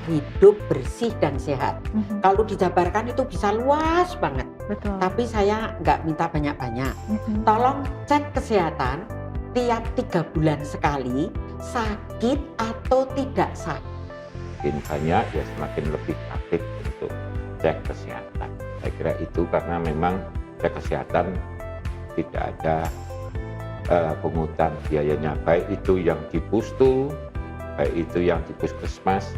hidup bersih dan sehat. Kalau dijabarkan itu bisa luas banget. Betul. Tapi saya nggak minta banyak-banyak. Tolong cek kesehatan tiap 3 bulan sekali, sakit atau tidak sakit. Semakin banyak ya semakin lebih aktif untuk cek kesehatan. Saya kira itu karena memang cek kesehatan tidak ada pungutan biayanya, baik itu yang di pustu, baik itu yang di puskesmas.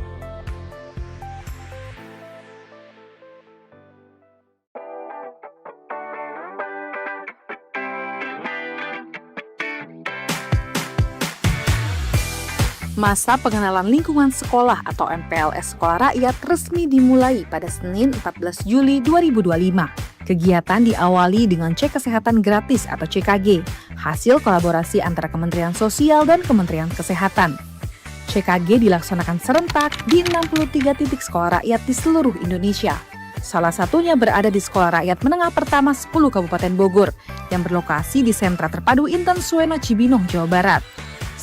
Masa pengenalan lingkungan sekolah atau MPLS Sekolah Rakyat resmi dimulai pada Senin 14 Juli 2025. Kegiatan diawali dengan cek kesehatan gratis atau CKG, hasil kolaborasi antara Kementerian Sosial dan Kementerian Kesehatan. CKG dilaksanakan serentak di 63 titik sekolah rakyat di seluruh Indonesia. Salah satunya berada di Sekolah Rakyat Menengah Pertama 10 Kabupaten Bogor yang berlokasi di Sentra Terpadu Intan Sueno Cibinong, Jawa Barat.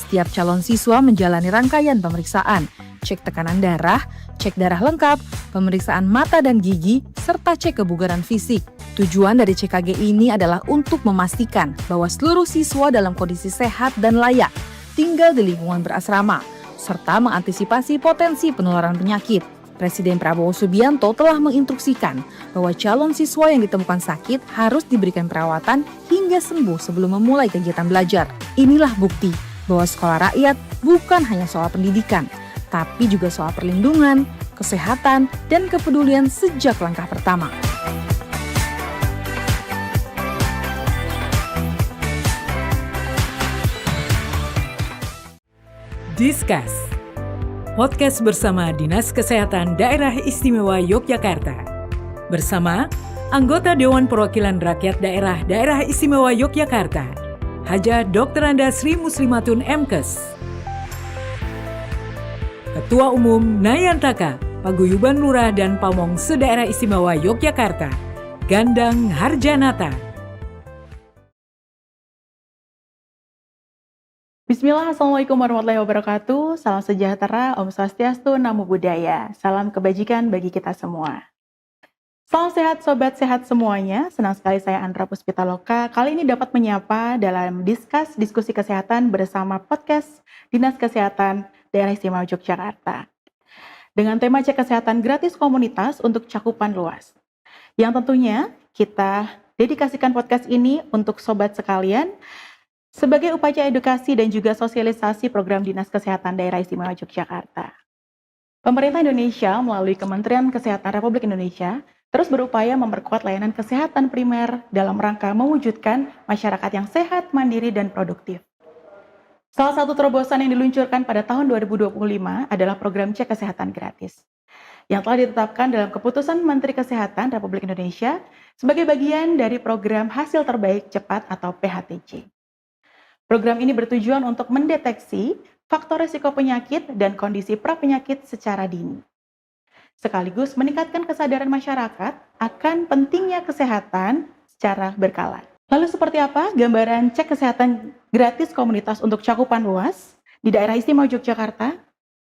Setiap calon siswa menjalani rangkaian pemeriksaan, cek tekanan darah, cek darah lengkap, pemeriksaan mata dan gigi, serta cek kebugaran fisik. Tujuan dari CKG ini adalah untuk memastikan bahwa seluruh siswa dalam kondisi sehat dan layak tinggal di lingkungan berasrama, serta mengantisipasi potensi penularan penyakit. Presiden Prabowo Subianto telah menginstruksikan bahwa calon siswa yang ditemukan sakit harus diberikan perawatan hingga sembuh sebelum memulai kegiatan belajar. Inilah bukti bahwa sekolah rakyat bukan hanya soal pendidikan, tapi juga soal perlindungan, kesehatan, dan kepedulian sejak langkah pertama. Discuss, podcast bersama Dinas Kesehatan Daerah Istimewa Yogyakarta. Bersama anggota Dewan Perwakilan Rakyat Daerah Istimewa Yogyakarta, Haja Dr. Anda Sri Muslimatun Mkes. Ketua Umum Nayantaka, Paguyuban Lurah dan Pamong se-Daerah Istimewa Yogyakarta, Gandang Harjanata. Bismillah, Assalamualaikum warahmatullahi wabarakatuh. Salam sejahtera, Om Swastiastu, Namo Buddhaya. Salam kebajikan bagi kita semua. Salam sehat Sobat Sehat semuanya, senang sekali saya Andra Puspitaloka kali ini dapat menyapa dalam diskusi kesehatan bersama podcast Dinas Kesehatan Daerah Istimewa Yogyakarta. Dengan tema cek kesehatan gratis komunitas untuk cakupan luas. Yang tentunya kita dedikasikan podcast ini untuk Sobat sekalian sebagai upaya edukasi dan juga sosialisasi program Dinas Kesehatan Daerah Istimewa Yogyakarta. Pemerintah Indonesia melalui Kementerian Kesehatan Republik Indonesia terus berupaya memperkuat layanan kesehatan primer dalam rangka mewujudkan masyarakat yang sehat, mandiri, dan produktif. Salah satu terobosan yang diluncurkan pada tahun 2025 adalah program cek kesehatan gratis, yang telah ditetapkan dalam Keputusan Menteri Kesehatan Republik Indonesia sebagai bagian dari program Hasil Terbaik Cepat atau PHTC. Program ini bertujuan untuk mendeteksi faktor risiko penyakit dan kondisi prapenyakit secara dini, sekaligus meningkatkan kesadaran masyarakat akan pentingnya kesehatan secara berkala. Lalu seperti apa gambaran cek kesehatan gratis komunitas untuk cakupan luas di Daerah Istimewa Yogyakarta?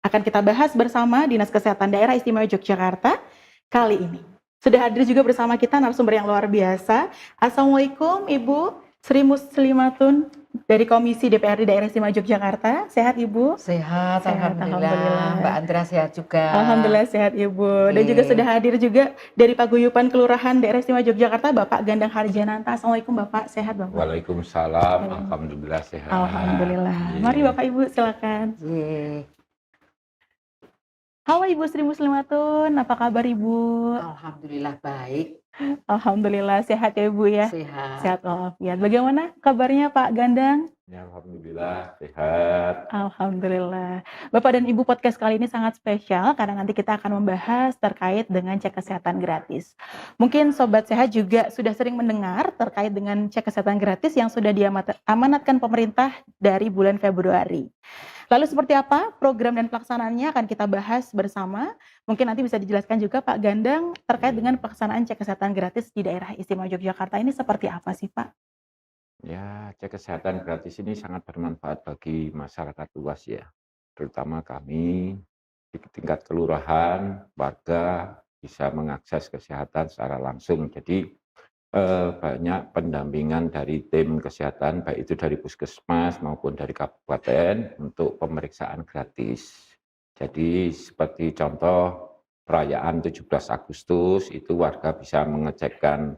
Akan kita bahas bersama Dinas Kesehatan Daerah Istimewa Yogyakarta kali ini. Sudah hadir juga bersama kita narasumber yang luar biasa. Assalamualaikum Ibu Sri Muslimatun dari Komisi DPRD Daerah Istimewa Yogyakarta. Sehat Ibu? Sehat, Sehat, alhamdulillah. Mbak Andra sehat juga. Alhamdulillah sehat Ibu. Dan juga sudah hadir juga dari Paguyuban Kelurahan Daerah Istimewa Yogyakarta, Bapak Gandang Harjananta. Assalamualaikum Bapak, sehat Bapak? Waalaikumsalam, alhamdulillah sehat. Alhamdulillah. Mari Bapak Ibu silakan. Halo Ibu Sri Muslimatun, apa kabar Ibu? Alhamdulillah baik. Alhamdulillah sehat ya Ibu ya. Sehat. Sehat walafiat. Bagaimana kabarnya Pak Gandang? Ya, alhamdulillah sehat. Alhamdulillah. Bapak dan Ibu, podcast kali ini sangat spesial karena nanti kita akan membahas terkait dengan cek kesehatan gratis. Mungkin Sobat Sehat juga sudah sering mendengar terkait dengan cek kesehatan gratis yang sudah diamanatkan pemerintah dari bulan Februari. Lalu seperti apa program dan pelaksanaannya akan kita bahas bersama. Mungkin nanti bisa dijelaskan juga Pak Gandang terkait dengan pelaksanaan cek kesehatan gratis di Daerah Istimewa Yogyakarta ini seperti apa sih Pak? Ya, cek kesehatan gratis ini sangat bermanfaat bagi masyarakat luas ya, terutama kami di tingkat kelurahan, warga bisa mengakses kesehatan secara langsung. Jadi banyak pendampingan dari tim kesehatan, baik itu dari puskesmas maupun dari kabupaten untuk pemeriksaan gratis. Jadi seperti contoh perayaan 17 Agustus itu warga bisa mengecekkan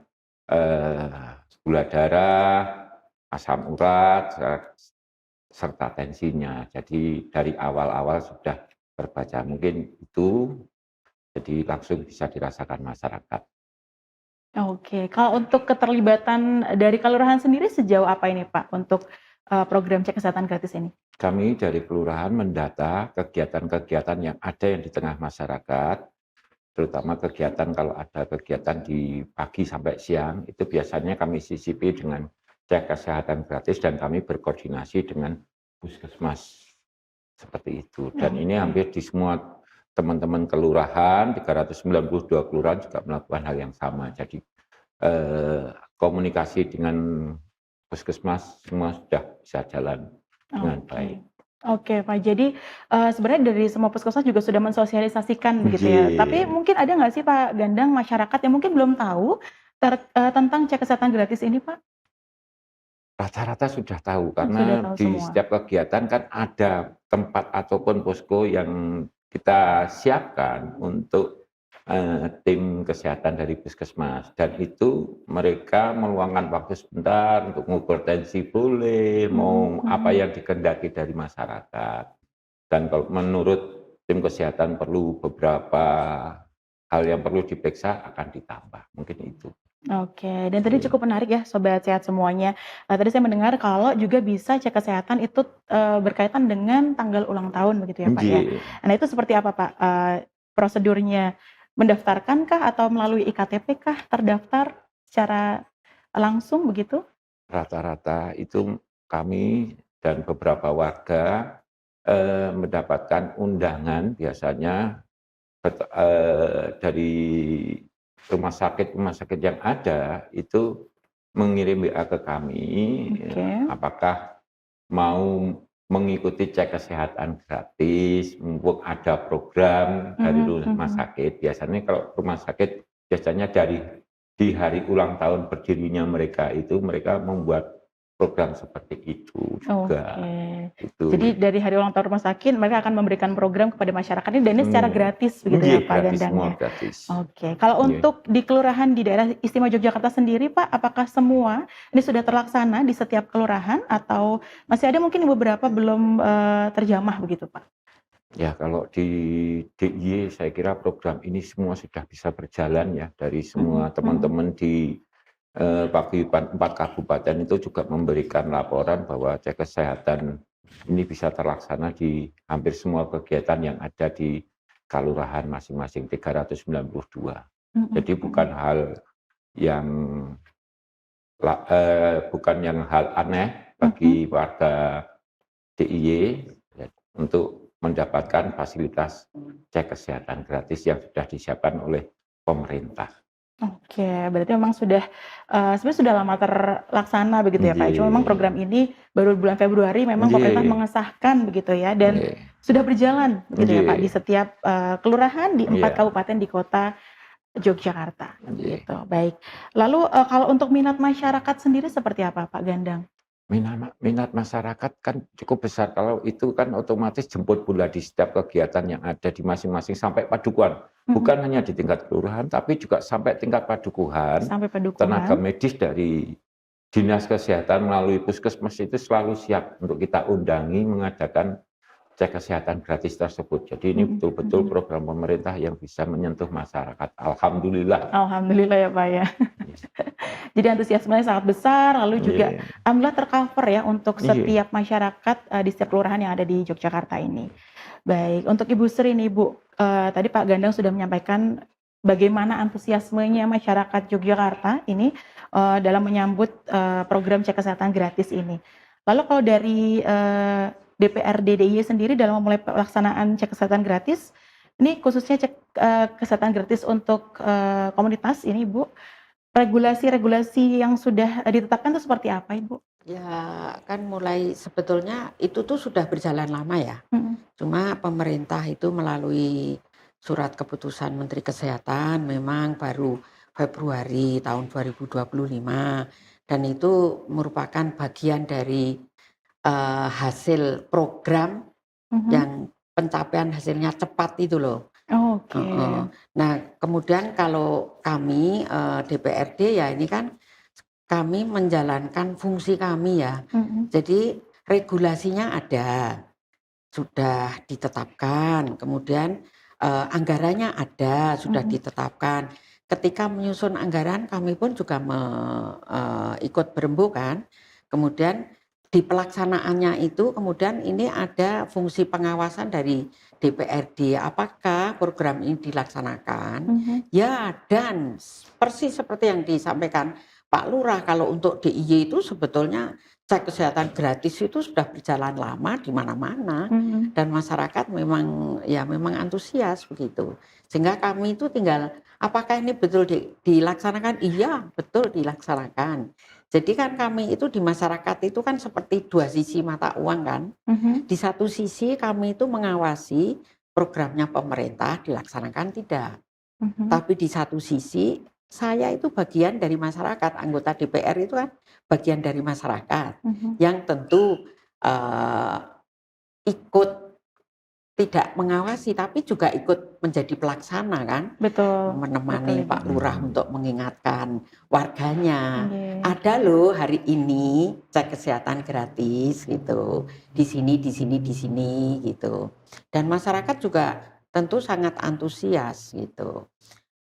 gula darah, asam urat, serta tensinya. Jadi dari awal-awal sudah terbaca. Mungkin itu jadi langsung bisa dirasakan masyarakat. Oke, kalau untuk keterlibatan dari kelurahan sendiri sejauh apa ini Pak untuk program cek kesehatan gratis ini? Kami dari kelurahan mendata kegiatan-kegiatan yang ada yang di tengah masyarakat, terutama kegiatan kalau ada kegiatan di pagi sampai siang, itu biasanya kami sisipi dengan cek kesehatan gratis dan kami berkoordinasi dengan puskesmas seperti itu. Dan ini hampir di semua teman-teman kelurahan, 392 kelurahan juga melakukan hal yang sama. Jadi komunikasi dengan puskesmas semua sudah bisa jalan dengan baik. Oke Pak, jadi sebenarnya dari semua puskesmas juga sudah mensosialisasikan begitu ya. Tapi mungkin ada nggak sih Pak Gandang masyarakat yang mungkin belum tahu tentang cek kesehatan gratis ini Pak? Rata-rata sudah tahu karena di semua. setiap kegiatan kan ada tempat ataupun posko yang kita siapkan untuk tim kesehatan dari puskesmas, dan itu mereka meluangkan waktu sebentar untuk mengukur tensi boleh, mau apa yang dikehendaki dari masyarakat. Dan kalau menurut tim kesehatan perlu beberapa hal yang perlu diperiksa akan ditambah, mungkin itu. Oke, dan tadi cukup menarik ya Sobat Sehat semuanya. Tadi saya mendengar kalau juga bisa cek kesehatan itu berkaitan dengan tanggal ulang tahun begitu ya Pak ya. Nah itu seperti apa Pak prosedurnya? Mendaftarkankah atau melalui IKTP kah terdaftar secara langsung begitu? Rata-rata itu kami dan beberapa warga mendapatkan undangan biasanya dari rumah sakit yang ada itu mengirim WA ke kami, apakah mau mengikuti cek kesehatan gratis, mumpung ada program dari rumah sakit. Biasanya kalau rumah sakit biasanya di hari ulang tahun berdirinya mereka itu mereka membuat program seperti itu juga. Itu. Jadi dari hari ulang tahun rumah sakit mereka akan memberikan program kepada masyarakat ini dan ini secara gratis begitu ya Pak Gandangnya. Oke. Kalau untuk di kelurahan di daerah istimewa Yogyakarta sendiri Pak, apakah semua ini sudah terlaksana di setiap kelurahan atau masih ada mungkin beberapa belum terjamah begitu Pak? Ya kalau di DIY saya kira program ini semua sudah bisa berjalan ya dari semua teman-teman di paguyuban 4 kabupaten itu juga memberikan laporan bahwa cek kesehatan ini bisa terlaksana di hampir semua kegiatan yang ada di kelurahan masing-masing 392. Jadi bukan hal yang aneh bagi warga DIY untuk mendapatkan fasilitas cek kesehatan gratis yang sudah disiapkan oleh pemerintah. Oke, berarti memang sudah sebenarnya sudah lama terlaksana begitu ya Pak. Cuma memang program ini baru bulan Februari memang pemerintah mengesahkan begitu ya dan sudah berjalan begitu ya Pak di setiap kelurahan di 4 kabupaten di kota Yogyakarta gitu. Baik. Lalu kalau untuk minat masyarakat sendiri seperti apa Pak Gandang? Minat masyarakat kan cukup besar, kalau itu kan otomatis jemput bola di setiap kegiatan yang ada di masing-masing sampai padukuhan. Bukan hanya di tingkat kelurahan, tapi juga sampai tingkat padukuhan. Tenaga medis dari Dinas Kesehatan melalui puskesmas itu selalu siap untuk kita undangi mengadakan cek kesehatan gratis tersebut. Jadi ini betul-betul program pemerintah yang bisa menyentuh masyarakat. Alhamdulillah. Alhamdulillah ya Pak ya. Jadi antusiasmenya sangat besar, lalu juga alhamdulillah tercover ya untuk setiap masyarakat di setiap kelurahan yang ada di Yogyakarta ini. Baik, untuk Ibu Sri nih Bu, tadi Pak Gandang sudah menyampaikan bagaimana antusiasmenya masyarakat Yogyakarta ini dalam menyambut program cek kesehatan gratis ini. Lalu kalau dari DPRD DIY sendiri dalam memulai pelaksanaan cek kesehatan gratis, ini khususnya cek kesehatan gratis untuk komunitas ini Ibu, regulasi-regulasi yang sudah ditetapkan itu seperti apa Ibu? Ya kan mulai sebetulnya itu tuh sudah berjalan lama ya. Cuma pemerintah itu melalui surat keputusan Menteri Kesehatan memang baru Februari tahun 2025 dan itu merupakan bagian dari hasil program yang pencapaian hasilnya cepat itu loh. Oke. Nah, kemudian kalau kami DPRD ya ini kan kami menjalankan fungsi kami ya. Jadi regulasinya ada, sudah ditetapkan. Kemudian anggarannya ada, sudah ditetapkan. Ketika menyusun anggaran kami pun juga ikut berembuk kan. Kemudian di pelaksanaannya itu kemudian ini ada fungsi pengawasan dari DPRD. Apakah program ini dilaksanakan? Ya, dan persis seperti yang disampaikan Pak Lurah, kalau untuk DIY itu sebetulnya cek kesehatan gratis itu sudah berjalan lama di mana-mana dan masyarakat memang antusias begitu. Sehingga kami itu tinggal apakah ini betul dilaksanakan? Iya, betul dilaksanakan. Jadi kan kami itu di masyarakat itu kan seperti dua sisi mata uang kan. Di satu sisi kami itu mengawasi programnya pemerintah dilaksanakan tidak. Tapi di satu sisi saya itu bagian dari masyarakat, anggota DPR itu kan bagian dari masyarakat yang tentu ikut tidak mengawasi tapi juga ikut menjadi pelaksana kan. Betul. Menemani betul, Pak Lurah untuk mengingatkan warganya. Ada loh hari ini cek kesehatan gratis gitu. Di sini gitu. Dan masyarakat juga tentu sangat antusias gitu.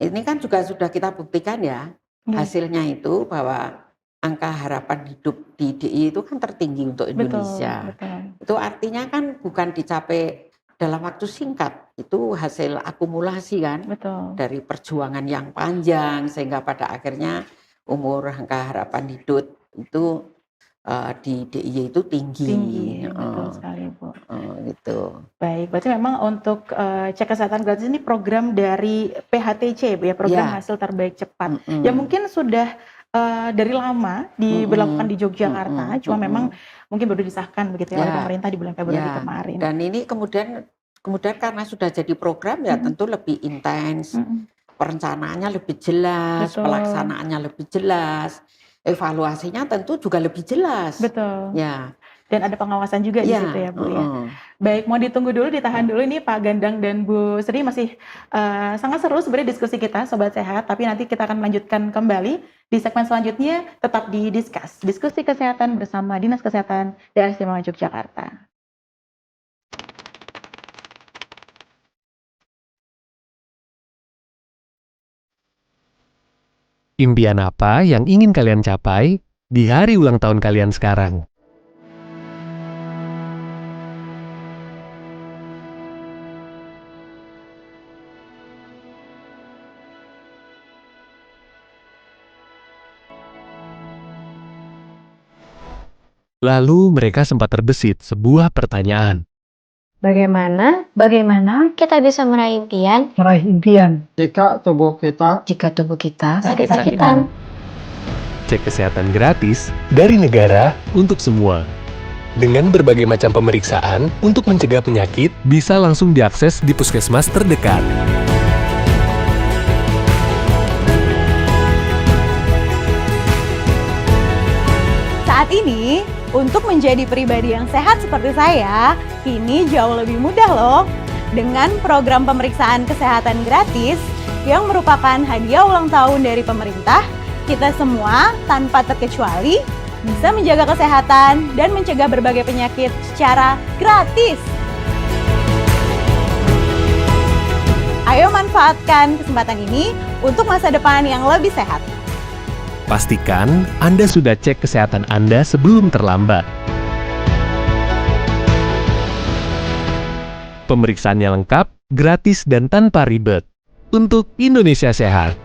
Ini kan juga sudah kita buktikan ya hasilnya itu bahwa angka harapan hidup di DIY itu kan tertinggi untuk Indonesia. Betul. Itu artinya kan bukan dicapai dalam waktu singkat, itu hasil akumulasi kan. Betul. Dari perjuangan yang panjang sehingga pada akhirnya umur angka harapan hidup itu di DIY itu tinggi. Betul sekali Bu. Gitu. Baik, berarti memang untuk cek kesehatan gratis ini program dari PHTC ya, program hasil terbaik cepat. Ya mungkin sudah dari lama diberlakukan di Yogyakarta, cuma memang mungkin baru disahkan begitu ya oleh pemerintah di bulan Februari kemarin. Dan ini kemudian karena sudah jadi program ya tentu lebih intens, perencanaannya lebih jelas, pelaksanaannya lebih jelas, evaluasinya tentu juga lebih jelas. Betul. Ya. Dan ada pengawasan juga di situ ya Bu ya. Baik, mau ditunggu dulu, ditahan dulu ini Pak Gandang dan Bu Sri masih sangat seru sebenarnya diskusi kita Sobat Sehat, tapi nanti kita akan melanjutkan kembali di segmen selanjutnya, tetap di Discuss, diskusi kesehatan bersama Dinas Kesehatan Daerah Istimewa Yogyakarta. Impian apa yang ingin kalian capai di hari ulang tahun kalian sekarang? Lalu mereka sempat terbesit sebuah pertanyaan. Bagaimana kita bisa meraih impian? Jika tubuh kita Sakit-sakitan. Cek kesehatan gratis dari negara untuk semua. Dengan berbagai macam pemeriksaan untuk mencegah penyakit, bisa langsung diakses di puskesmas terdekat. Saat ini, untuk menjadi pribadi yang sehat seperti saya, kini jauh lebih mudah loh. Dengan program pemeriksaan kesehatan gratis yang merupakan hadiah ulang tahun dari pemerintah, kita semua tanpa terkecuali bisa menjaga kesehatan dan mencegah berbagai penyakit secara gratis. Ayo manfaatkan kesempatan ini untuk masa depan yang lebih sehat. Pastikan Anda sudah cek kesehatan Anda sebelum terlambat. Pemeriksaannya lengkap, gratis, dan tanpa ribet. Untuk Indonesia Sehat.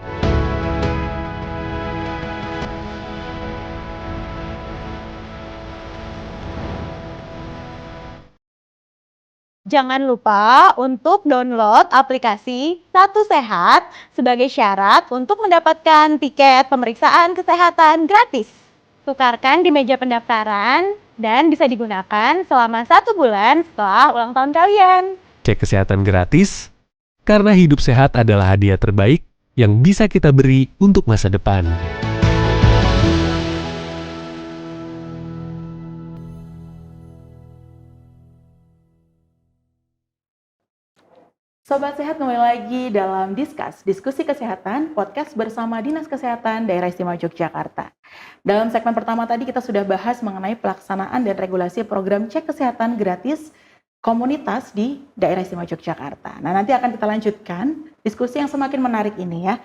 Jangan lupa untuk download aplikasi Satu Sehat sebagai syarat untuk mendapatkan tiket pemeriksaan kesehatan gratis. tukarkan di meja pendaftaran dan bisa digunakan selama 1 bulan setelah ulang tahun kalian. Cek kesehatan gratis, karena hidup sehat adalah hadiah terbaik yang bisa kita beri untuk masa depan. Sobat Sehat, kembali lagi dalam Diskusi Kesehatan, podcast bersama Dinas Kesehatan Daerah Istimewa Yogyakarta. Dalam segmen pertama tadi kita sudah bahas mengenai pelaksanaan dan regulasi program cek kesehatan gratis komunitas di Daerah Istimewa Yogyakarta. Nah, nanti akan kita lanjutkan diskusi yang semakin menarik ini ya.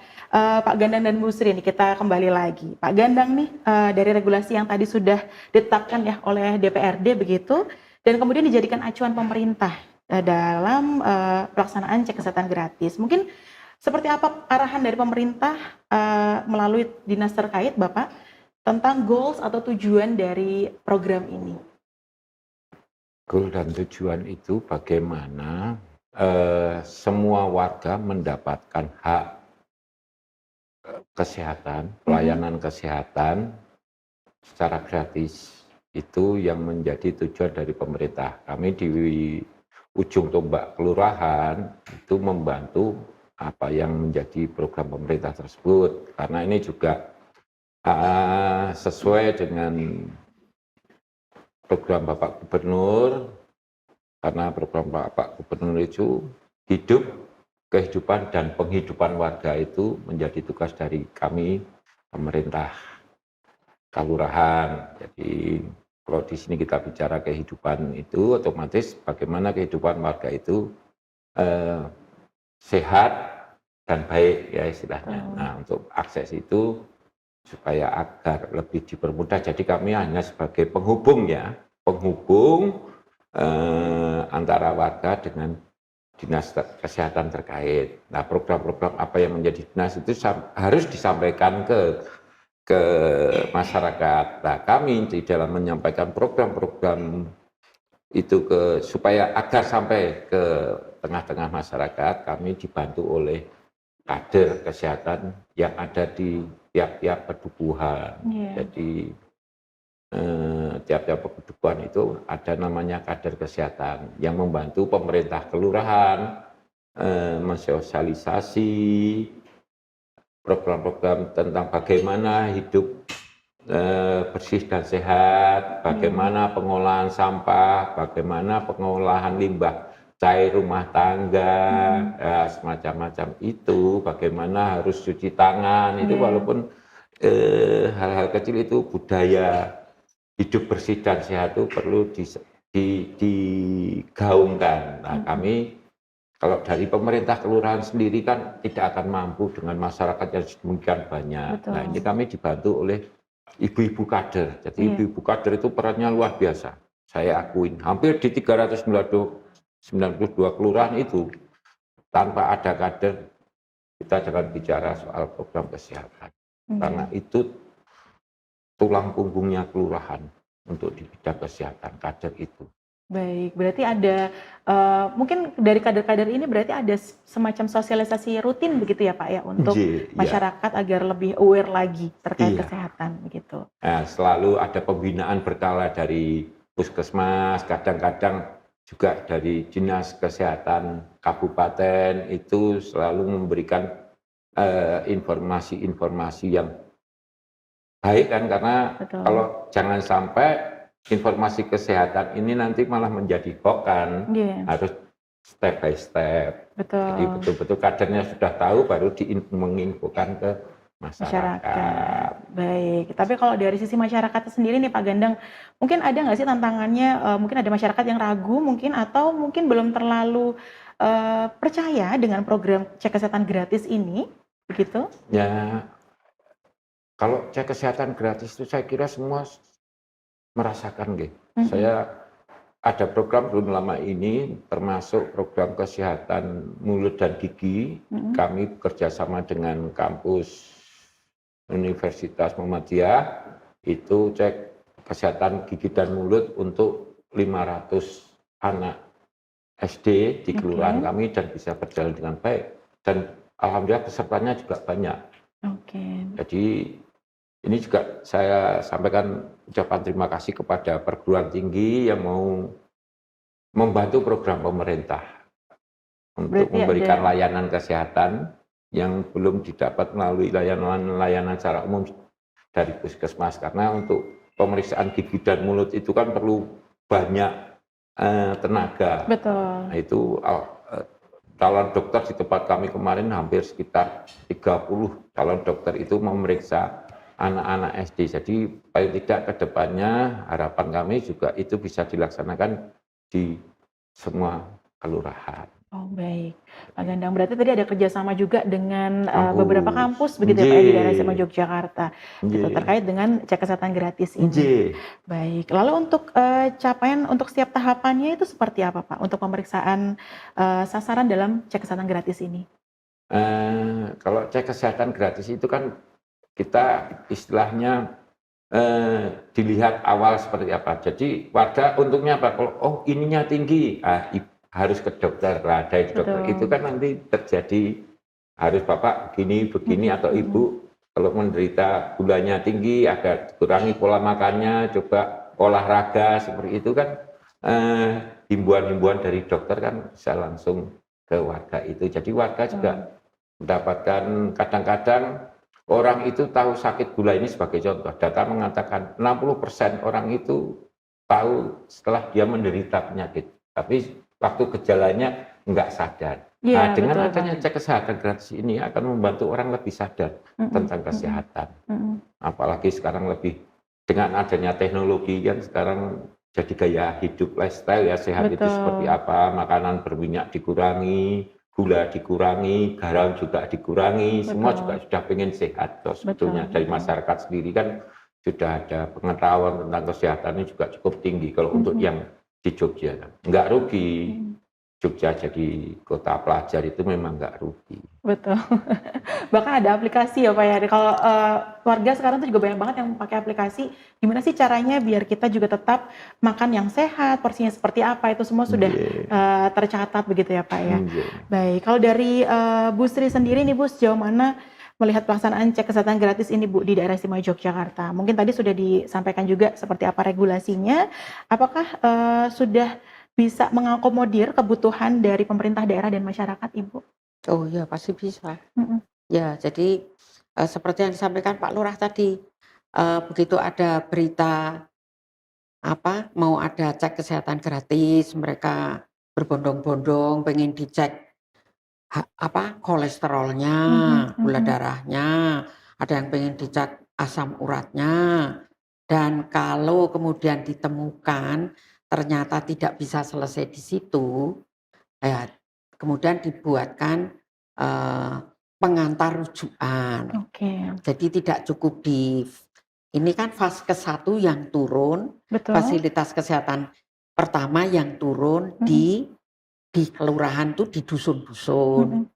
Pak Gandang dan Bu Sri, ini kita kembali lagi. Pak Gandang nih, dari regulasi yang tadi sudah ditetapkan ya oleh DPRD begitu, dan kemudian dijadikan acuan pemerintah dalam pelaksanaan cek kesehatan gratis. Mungkin seperti apa arahan dari pemerintah melalui dinas terkait, Bapak, tentang goals atau tujuan dari program ini? Goal dan tujuan itu bagaimana semua warga mendapatkan hak kesehatan, pelayanan kesehatan secara gratis. Itu yang menjadi tujuan dari pemerintah. Kami di ujung tombak kelurahan itu membantu apa yang menjadi program pemerintah tersebut, karena ini juga sesuai dengan program Bapak Gubernur, karena program Bapak Gubernur itu kehidupan dan penghidupan warga itu menjadi tugas dari kami pemerintah kelurahan. Jadi kalau di sini kita bicara kehidupan itu, otomatis bagaimana kehidupan warga itu sehat dan baik ya istilahnya. Nah, untuk akses itu supaya agar lebih dipermudah. Jadi kami hanya sebagai penghubung ya, antara warga dengan dinas kesehatan terkait. Nah, program-program apa yang menjadi dinas itu harus disampaikan ke masyarakat. Nah, kami di dalam menyampaikan program-program itu supaya agar sampai ke tengah-tengah masyarakat, kami dibantu oleh kader kesehatan yang ada di tiap-tiap pedukuhan. Jadi tiap-tiap pedukuhan itu ada namanya kader kesehatan yang membantu pemerintah kelurahan mensosialisasi program-program tentang bagaimana hidup bersih dan sehat, bagaimana pengolahan sampah, bagaimana pengolahan limbah cair rumah tangga, ya, semacam-macam itu, bagaimana harus cuci tangan, itu walaupun hal-hal kecil itu budaya hidup bersih dan sehat itu perlu digaungkan. Nah, kami kalau dari pemerintah kelurahan sendiri kan tidak akan mampu dengan masyarakat yang sedemikian banyak. Betul. Nah, ini kami dibantu oleh ibu-ibu kader. Jadi ibu-ibu kader itu perannya luar biasa. Saya akuin, hampir di 392 kelurahan itu tanpa ada kader, kita jangan bicara soal program kesehatan. Karena itu tulang punggungnya kelurahan untuk di bidang kesehatan, kader itu. Baik, berarti ada mungkin dari kader-kader ini berarti ada semacam sosialisasi rutin begitu ya Pak ya untuk masyarakat agar lebih aware lagi terkait kesehatan begitu. Nah, selalu ada pembinaan berkala dari puskesmas, kadang-kadang juga dari dinas kesehatan kabupaten itu selalu memberikan informasi-informasi yang baik kan, karena kalau jangan sampai informasi kesehatan ini nanti malah menjadi hoax kan, harus step by step. Jadi betul-betul kadernya sudah tahu baru menginfokan ke masyarakat. Baik, tapi kalau dari sisi masyarakat sendiri nih Pak Gandang, mungkin ada nggak sih tantangannya, mungkin ada masyarakat yang ragu mungkin atau mungkin belum terlalu percaya dengan program cek kesehatan gratis ini, begitu? Ya, kalau cek kesehatan gratis itu saya kira semua merasakan gitu. Saya ada program belum lama ini termasuk program kesehatan mulut dan gigi. Kami bekerjasama dengan kampus Universitas Muhammadiyah itu cek kesehatan gigi dan mulut untuk 500 anak SD di kelurahan kami dan bisa berjalan dengan baik. Dan alhamdulillah pesertanya juga banyak. Jadi ini juga saya sampaikan ucapan terima kasih kepada perguruan tinggi yang mau membantu program pemerintah untuk Berarti memberikan ada layanan kesehatan yang belum didapat melalui layanan secara umum dari puskesmas. Karena untuk pemeriksaan gigi dan mulut itu kan perlu banyak tenaga. betul. Nah, itu calon dokter di tempat kami kemarin hampir sekitar 30 calon dokter itu memeriksa anak-anak SD. Jadi paling tidak ke depannya harapan kami juga itu bisa dilaksanakan di semua kelurahan. Oh baik, Pak Gandang. Berarti tadi ada kerjasama juga dengan Kampus. beberapa kampus begitu ya Pak ya, di daerah istimewa Yogyakarta, gitu, Nggih. terkait dengan cek kesehatan gratis ini. Nggih. Baik, lalu untuk capaian untuk setiap tahapannya itu seperti apa Pak untuk pemeriksaan sasaran dalam cek kesehatan gratis ini? Kalau cek kesehatan gratis itu kan kita istilahnya dilihat awal seperti apa. Jadi warga untungnya apa? Kalau ininya tinggi, harus ke dokter. Nah, dari dokter Betul. itu kan nanti terjadi harus bapak begini atau ibu kalau menderita gulanya tinggi, agak kurangi pola makannya, coba olahraga seperti itu kan himbauan-himbauan dari dokter kan bisa langsung ke warga itu. Jadi warga juga mendapatkan kadang-kadang orang itu tahu sakit gula ini sebagai contoh. Data mengatakan 60% orang itu tahu setelah dia menderita penyakit. Tapi waktu gejalanya nggak sadar. Iya, Nah, dengan betul, adanya Pak. cek kesehatan gratis ini akan membantu orang lebih sadar tentang kesehatan. Apalagi sekarang lebih dengan adanya teknologi kan sekarang jadi gaya hidup lifestyle ya, sehat itu Betul. seperti apa, makanan berminyak dikurangi, gula dikurangi, garam juga dikurangi, semua Betul. juga sudah pengen sehat. Terus sebetulnya Betul, dari betul. masyarakat sendiri kan sudah ada pengetahuan tentang kesehatannya juga cukup tinggi. Kalau untuk yang di Jogja nggak rugi. Jogja jadi kota pelajar itu memang nggak rugi. Betul. Bahkan ada aplikasi ya Pak ya. Kalau warga sekarang tuh juga banyak banget yang pakai aplikasi. Gimana sih caranya biar kita juga tetap makan yang sehat, porsinya seperti apa, itu semua sudah tercatat begitu ya Pak ya. Baik, kalau dari Bu Sri sendiri nih Bu, sejauh mana melihat pelaksanaan cek kesehatan gratis ini Bu di daerah istimewa Yogyakarta? Mungkin tadi sudah disampaikan juga seperti apa regulasinya. Apakah sudah bisa mengakomodir kebutuhan dari pemerintah daerah dan masyarakat, Ibu? Oh ya, pasti bisa. Ya, jadi seperti yang disampaikan Pak Lurah tadi, begitu ada berita mau ada cek kesehatan gratis, mereka berbondong-bondong pengen dicek kolesterolnya, gula darahnya, ada yang pengen dicek asam uratnya, dan kalau kemudian ditemukan ternyata tidak bisa selesai di situ, ya kemudian dibuatkan pengantar rujukan. Oke. Jadi tidak cukup ini kan Vaskes 1 yang turun, Betul. fasilitas kesehatan pertama yang turun di kelurahan tuh di dusun-dusun,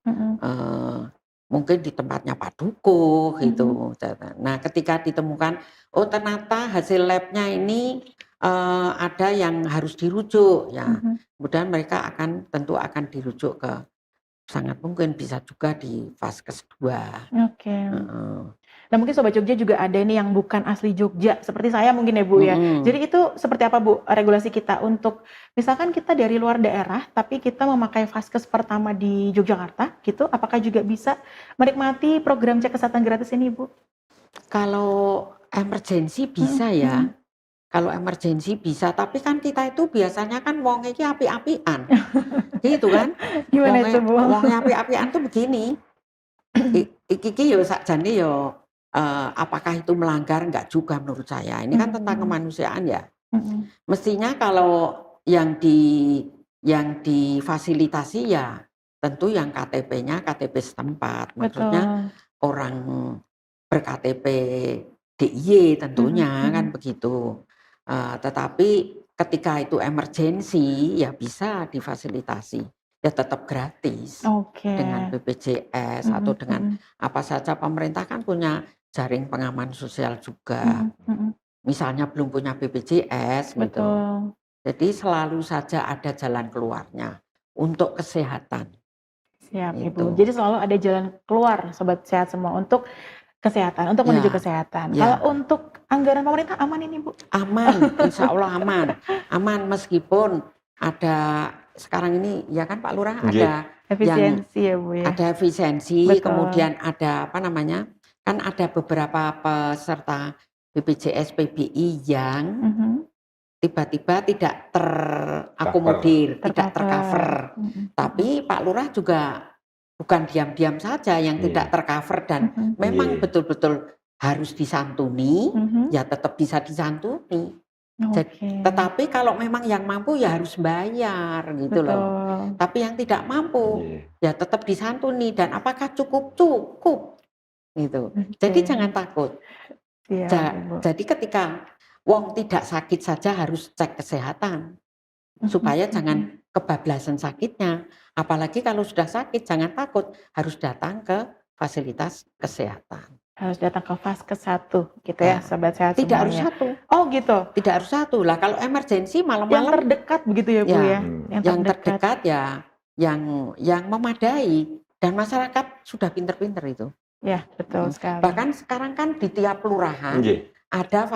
mungkin di tempatnya Pak Dukuh gitu. Nah, ketika ditemukan, ternyata hasil labnya ini ada yang harus dirujuk ya. Kemudian mereka tentu akan dirujuk ke, sangat mungkin bisa juga di Vaskes 2. Oke. Nah mungkin Sobat Jogja juga ada ini yang bukan asli Jogja, seperti saya mungkin ya Bu ya. Jadi itu seperti apa Bu regulasi kita untuk, misalkan kita dari luar daerah, tapi kita memakai Vaskes pertama di Yogyakarta gitu, apakah juga bisa menikmati program cek kesehatan gratis ini Bu? Kalau emergensi bisa ya. Kalau emergensi bisa, tapi kan kita itu biasanya kan wong iki api-apian. Gitu kan? Gimana itu Bu? Wong api-apian tuh begini. Iki yo sakjane yo apakah itu melanggar? Enggak juga menurut saya. Ini kan tentang kemanusiaan ya. Mestinya kalau yang difasilitasi ya tentu yang KTP-nya KTP setempat. Maksudnya orang ber-KTP DIY tentunya kan begitu. Tetapi ketika itu emergensi ya bisa difasilitasi. Ya tetap gratis. Dengan BPJS atau dengan apa saja, pemerintah kan punya jaring pengaman sosial juga. Misalnya belum punya BPJS gitu. Jadi selalu saja ada jalan keluarnya untuk kesehatan. Siap Gitu. Ibu. Jadi selalu ada jalan keluar Sobat Sehat semua untuk Kesehatan, untuk menuju Ya, kesehatan. ya. Kalau untuk anggaran pemerintah aman ini, Bu? Aman, insya Allah aman. Aman meskipun ada sekarang ini ya kan Pak Lurah Nggih. ada yang Efisiensi ya, Bu ya? ada efisiensi, Betul. kemudian ada apa namanya, kan ada beberapa peserta BPJS PBI yang Mhm. tiba-tiba tidak terakomodir, tidak tercover. Tapi Pak Lurah juga bukan diam-diam saja yang Iya. tidak tercover dan Mhm. memang Iya. betul-betul harus disantuni, Mhm. ya tetap bisa disantuni. Oke. Tetapi kalau memang yang mampu ya harus bayar gitu loh. Betul. Tapi yang tidak mampu Iya. ya tetap disantuni dan apakah cukup? Cukup. Gitu. Jadi Oke. jangan takut. Siap, Ja- Ibu. Jadi ketika wong tidak sakit saja harus cek kesehatan supaya jangan kebablasan sakitnya. Apalagi kalau sudah sakit jangan takut, harus datang ke fasilitas kesehatan. Harus datang ke Vaskes 1 gitu ya, Ya. Sobat Sehat Tidak harus semuanya. satu, Oh gitu. tidak harus satu. Lah kalau emergensi Yang malam-malam terdekat begitu ya, Bu Ya. ya? yang terdekat ya yang memadai dan masyarakat sudah pinter-pinter itu. Ya, betul sekali. Bahkan sekarang kan di tiap kelurahan Nggih. ada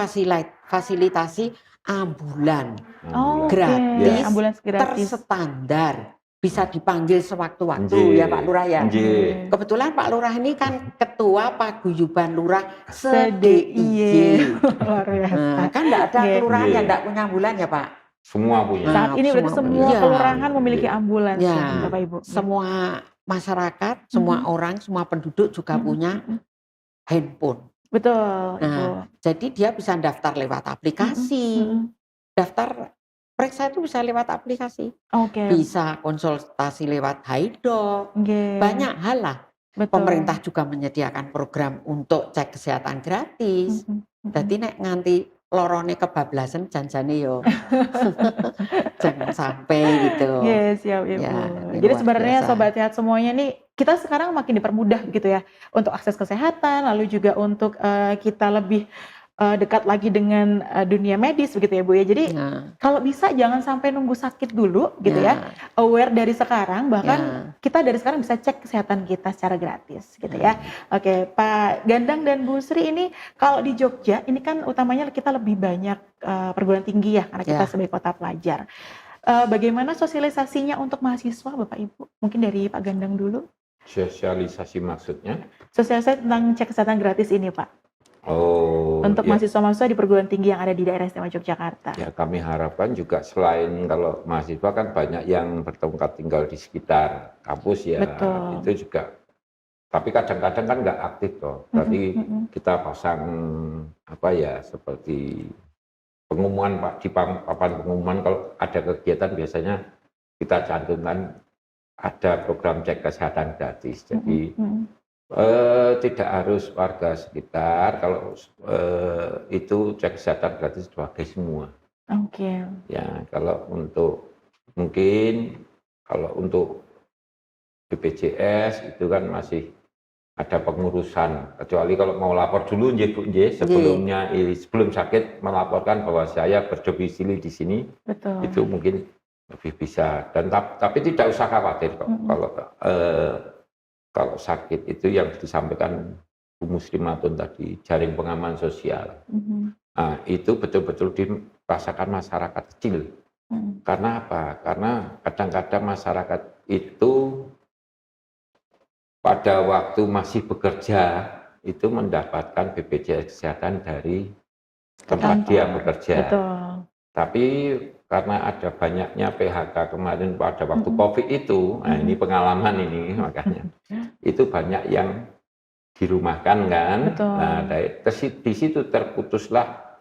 fasilitasi ambulan Oh, oke. gratis, Ambulans gratis. terstandar, bisa dipanggil sewaktu-waktu Nggih. ya Pak Lurah ya. Nggih. Kebetulan Pak Lurah ini kan ketua paguyuban lurah Se-DIY. se-DIY. Luar biasa. Nah, kan enggak ada Nggih. kelurahan yang Nggih. enggak punya ambulan ya Pak. Semua punya. Nah, Saat ini berarti semua semua punya. kelurahan memiliki Iya. ambulans Ya. ya, Bapak Ibu. Semua masyarakat, semua orang, semua penduduk juga punya handphone. Betul, Ibu. Nah, jadi dia bisa daftar lewat aplikasi. Daftar periksa itu bisa lewat aplikasi. Oke. Bisa konsultasi lewat Haidoc. Nggih. Banyak hal lah. Betul. Pemerintah juga menyediakan program untuk cek kesehatan gratis. Jadi nek nganti lorone kebablasan janjane yo. Jangan sampai gitu. Yes, siap Ibu. Ya, ini Jadi luar sebenarnya biasa. Sobat Sehat semuanya nih, kita sekarang makin dipermudah gitu ya untuk akses kesehatan, lalu juga untuk kita lebih dekat lagi dengan dunia medis begitu ya Bu ya. Jadi Nah, kalau bisa jangan sampai nunggu sakit dulu gitu ya. Aware dari sekarang, bahkan kita dari sekarang bisa cek kesehatan kita secara gratis gitu ya. Oke, Pak Gandang dan Bu Sri, ini kalau di Jogja ini kan utamanya kita lebih banyak perguruan tinggi ya, karena kita Ya. sebagai kota pelajar. Bagaimana sosialisasinya untuk mahasiswa Bapak Ibu? Mungkin dari Pak Gandang dulu. Sosialisasi maksudnya? Sosialisasi tentang cek kesehatan gratis ini Pak. Oh, Untuk ya. mahasiswa-mahasiswa di perguruan tinggi yang ada di daerah istimewa Yogyakarta. Ya, kami harapkan juga selain kalau mahasiswa kan banyak yang bertempat tinggal di sekitar kampus ya. Betul. Itu juga. Tapi kadang-kadang kan nggak aktif toh. Tapi kita pasang apa ya, seperti pengumuman Pak, di papan pengumuman kalau ada kegiatan biasanya kita cantumkan ada program cek kesehatan gratis. Jadi tidak harus warga sekitar, kalau itu cek kesehatan gratis bagi semua. Oke. Ya, kalau untuk mungkin kalau untuk BPJS itu kan masih ada pengurusan, kecuali kalau mau lapor dulu nggih Bu nggih, sebelumnya sebelum sakit melaporkan bahwa saya berdomisili di sini. Betul. Itu mungkin lebih bisa, dan tapi tidak usah khawatir kok kalau sakit itu yang disampaikan Bu Muslimatun tadi, jaring pengaman sosial. Nah, itu betul-betul dirasakan masyarakat kecil. Karena apa? Karena kadang-kadang masyarakat itu pada waktu masih bekerja itu mendapatkan BPJS Kesehatan dari tempat dia bekerja. Betul. Tapi karena ada banyaknya PHK kemarin pada waktu COVID itu, nah ini pengalaman ini makanya, itu banyak yang dirumahkan kan. Betul. Nah, di situ terputuslah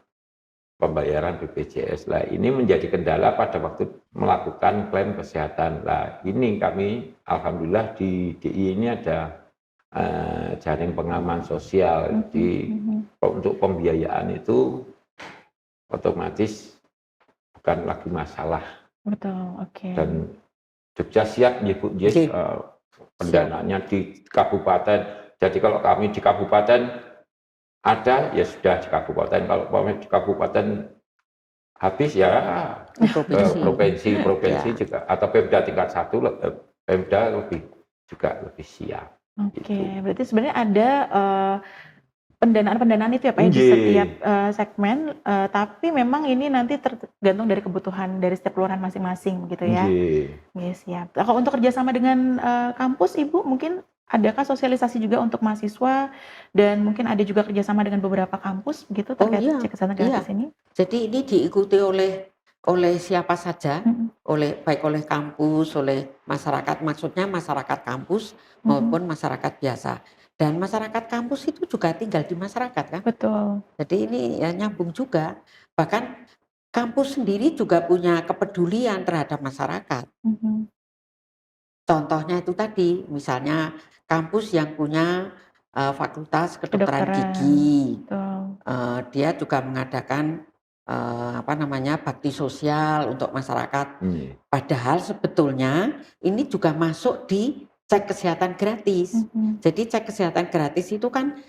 pembayaran BPJS. Lah ini menjadi kendala pada waktu melakukan klaim kesehatan. Lah ini kami alhamdulillah di DI ini ada jaring pengaman sosial. Untuk pembiayaan itu otomatis bukan lagi masalah. Betul, oke. Dan Jogja siap ya Bu, pendanaannya di kabupaten. Jadi kalau kami di kabupaten ada, ya sudah di kabupaten. Kalau kami di kabupaten habis ya provinsi juga, atau Pemda tingkat 1, Pemda juga lebih siap. Oke, Gitu. berarti sebenarnya ada pendanaan-pendanaan itu ya Pak ya, di Nggih. setiap segmen, tapi memang ini nanti tergantung dari kebutuhan dari setiap kelurahan masing-masing gitu ya. Nggih. Oke, siap. Kalau untuk kerjasama dengan kampus, Ibu mungkin adakah sosialisasi juga untuk mahasiswa dan mungkin ada juga kerjasama dengan beberapa kampus begitu Oh terkait iya, cek kesehatan iya. gratis ini? Jadi ini diikuti oleh siapa saja, Mhm, baik oleh kampus, oleh masyarakat, maksudnya masyarakat kampus mhm, maupun masyarakat biasa. Dan masyarakat kampus itu juga tinggal di masyarakat kan. betul. Jadi ini ya nyambung juga. Bahkan kampus sendiri juga punya kepedulian terhadap masyarakat. Mhm, Contohnya itu tadi, misalnya kampus yang punya fakultas kedokteran kedokteran, gigi, betul. dia juga mengadakan apa namanya bakti sosial untuk masyarakat. Nggih. Padahal sebetulnya ini juga masuk di cek kesehatan gratis. Mhm, Jadi cek kesehatan gratis itu kan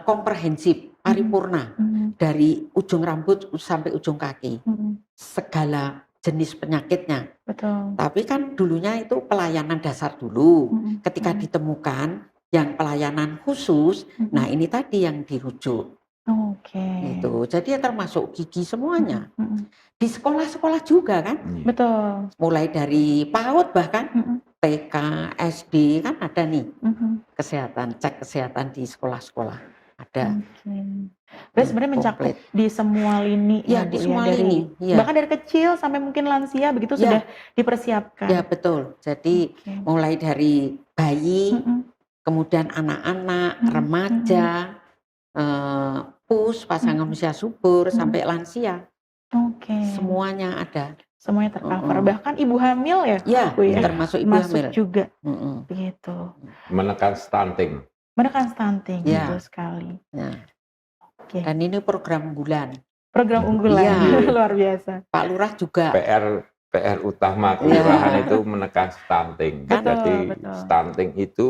komprehensif, paripurna mhm, dari ujung rambut sampai ujung kaki, mhm, segala jenis penyakitnya. betul. Tapi kan dulunya itu pelayanan dasar dulu. Mhm, Ketika mhm, ditemukan yang pelayanan khusus, nah mhm. ini tadi yang dirujuk Oke. gitu. Jadi ya termasuk gigi semuanya. Mhm, mhm. Di sekolah-sekolah juga kan, Nggih. Betul. mulai dari PAUD bahkan Mhm, TK, SD kan ada nih mhm. kesehatan, cek kesehatan di sekolah-sekolah. Ada Oke. Berarti sebenarnya mencakup komplit. di semua lini Ya ya Bu di ya, semua dari lini, ya. bahkan dari kecil sampai mungkin lansia begitu Ya, sudah ya dipersiapkan. betul. Jadi Oke. mulai dari bayi, Mhm, kemudian anak-anak, mhm, remaja, mhm, pasangan mhm, usia subur mhm. sampai lansia, Oke. semuanya ada. Semuanya tercover. Mm-mm. Bahkan ibu hamil ya Ya, Bu ya, termasuk ibu masuk hamil. juga Mm-mm. begitu. Menekan stunting. Menekan stunting, Ya. betul sekali. Nah, Oke. dan ini program unggulan. Program unggulan Iya. luar biasa. Pak Lurah juga. PR utama Iya. kelurahan itu menekan stunting. Betul, Jadi betul. stunting itu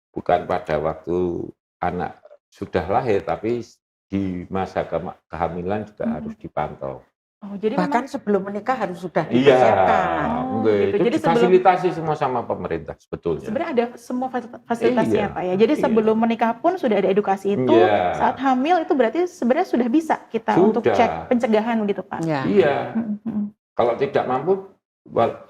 bukan pada waktu anak sudah lahir, tapi di masa kehamilan juga Mhm. harus dipantau. Oh, jadi Bahkan memang sebelum menikah harus sudah Iya, dipersiapkan. Oh, nggih, gitu. itu Jadi sebelum difasilitasi semua sama pemerintah sebetulnya. sebenarnya ada semua fasilitasnya Iya, Pak ya. Jadi iya. sebelum menikah pun sudah ada edukasi itu. Iya. Saat hamil itu berarti sebenarnya sudah bisa kita untuk Sudah. cek pencegahan begitu Pak. Ya. Iya, Mhm, mhm. kalau tidak mampu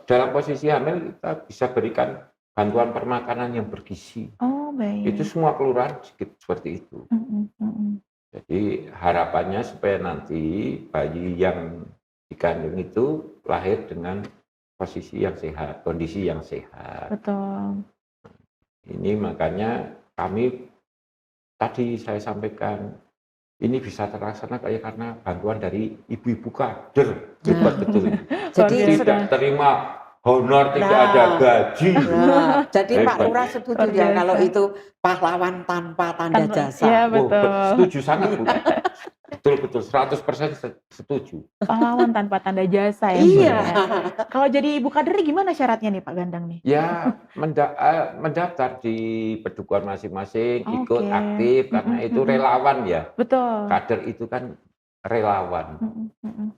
dalam posisi hamil kita bisa berikan bantuan permakanan yang bergizi. Oh, baik. Itu semua kelurahan seperti itu. Mhm, mhm. Jadi harapannya supaya nanti bayi yang dikandung itu lahir dengan posisi yang sehat, kondisi yang sehat. Betul. Ini makanya kami tadi saya sampaikan ini bisa terlaksana kayak karena bantuan dari ibu-ibu kader. Hebat betul. Jadi Luar biasa. Tidak terima honor, tidak Nah. ada gaji. Nah, jadi Pak Hebat. Lurah setuju Luar ya biasa. kalau itu pahlawan tanpa tanda Tanpa- jasa. Iya, Wow, betul. setuju sangat Bu. Betul-betul 100% setuju. Pahlawan tanpa tanda jasa ya Bu Iya. ya. Kalau jadi ibu kader nih gimana syaratnya nih Pak Gandang nih? Ya mendaftar di pedukuhan masing-masing, ikut Oke. aktif karena Mm-mm, itu mm-mm. relawan ya. Betul. Kader itu kan relawan. Mm-mm, mm-mm.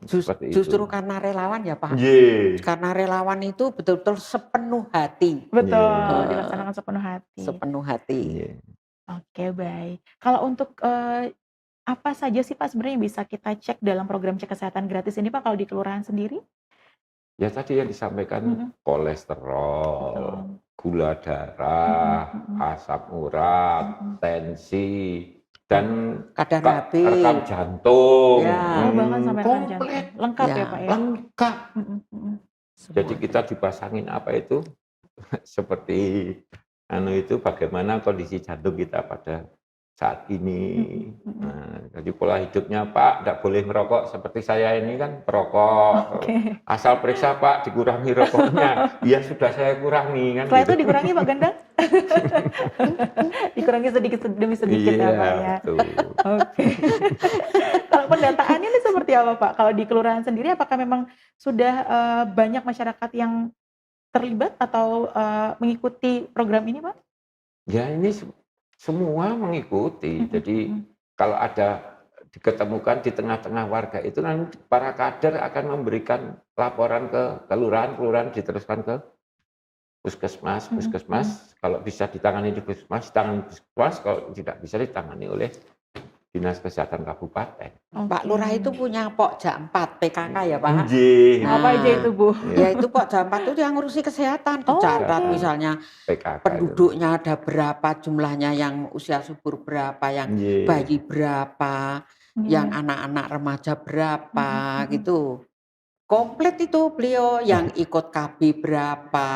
Seperti itu. Justru karena relawan ya Pak. Ye. Karena relawan itu betul-betul sepenuh hati. Betul, Iya. dilaksanakan sepenuh hati. Sepenuh hati. Ye. Oke, baik. Kalau untuk apa saja sih Pak sebenarnya yang bisa kita cek dalam program cek kesehatan gratis ini Pak kalau di kelurahan sendiri? Ya tadi yang disampaikan Mm-mm. kolesterol, Betul. gula darah, Mm-mm, asam urat, mm-mm. tensi, dan Kadar HB. rekam jantung. Ya. Oh, bahkan sampai rekam komplit. jantung. Lengkap ya, Ya, Pak ya? Lengkap. Mm-mm, mm-mm. Jadi kita dipasangin apa itu seperti itu bagaimana kondisi jantung kita pada saat ini. Nah, jadi pola hidupnya Pak tidak boleh merokok seperti saya ini kan perokok. Oke. Asal periksa Pak dikurangi rokoknya. Ya sudah saya kurangi kan. Setelah gitu. itu dikurangi Pak Gandang? Dikurangi sedikit demi sedikit ya Pak ya? Betul. Oke. Kalau pendataannya ini seperti apa Pak? Kalau di kelurahan sendiri apakah memang sudah banyak masyarakat yang terlibat atau mengikuti program ini Pak? Ya ini semua mengikuti. Jadi kalau ada diketemukan di tengah-tengah warga itu nanti para kader akan memberikan laporan ke kelurahan, kelurahan diteruskan ke puskesmas, Mhm. kalau bisa ditangani di puskesmas, ditangani di puskesmas, kalau tidak bisa ditangani oleh Dinas Kesehatan Kabupaten. Pak Lurah itu punya Pokja 4 PKK ya Pak. Nggih. Apa aja itu, Bu? Ya itu Pokja 4 itu yang ngurusi kesehatan, Oh, dicatat oke. misalnya PKK itu. penduduknya ada berapa, jumlahnya yang usia subur berapa, yang Nggih. bayi berapa, yang anak-anak remaja berapa gitu. Komplit itu beliau, yang ikut KB berapa,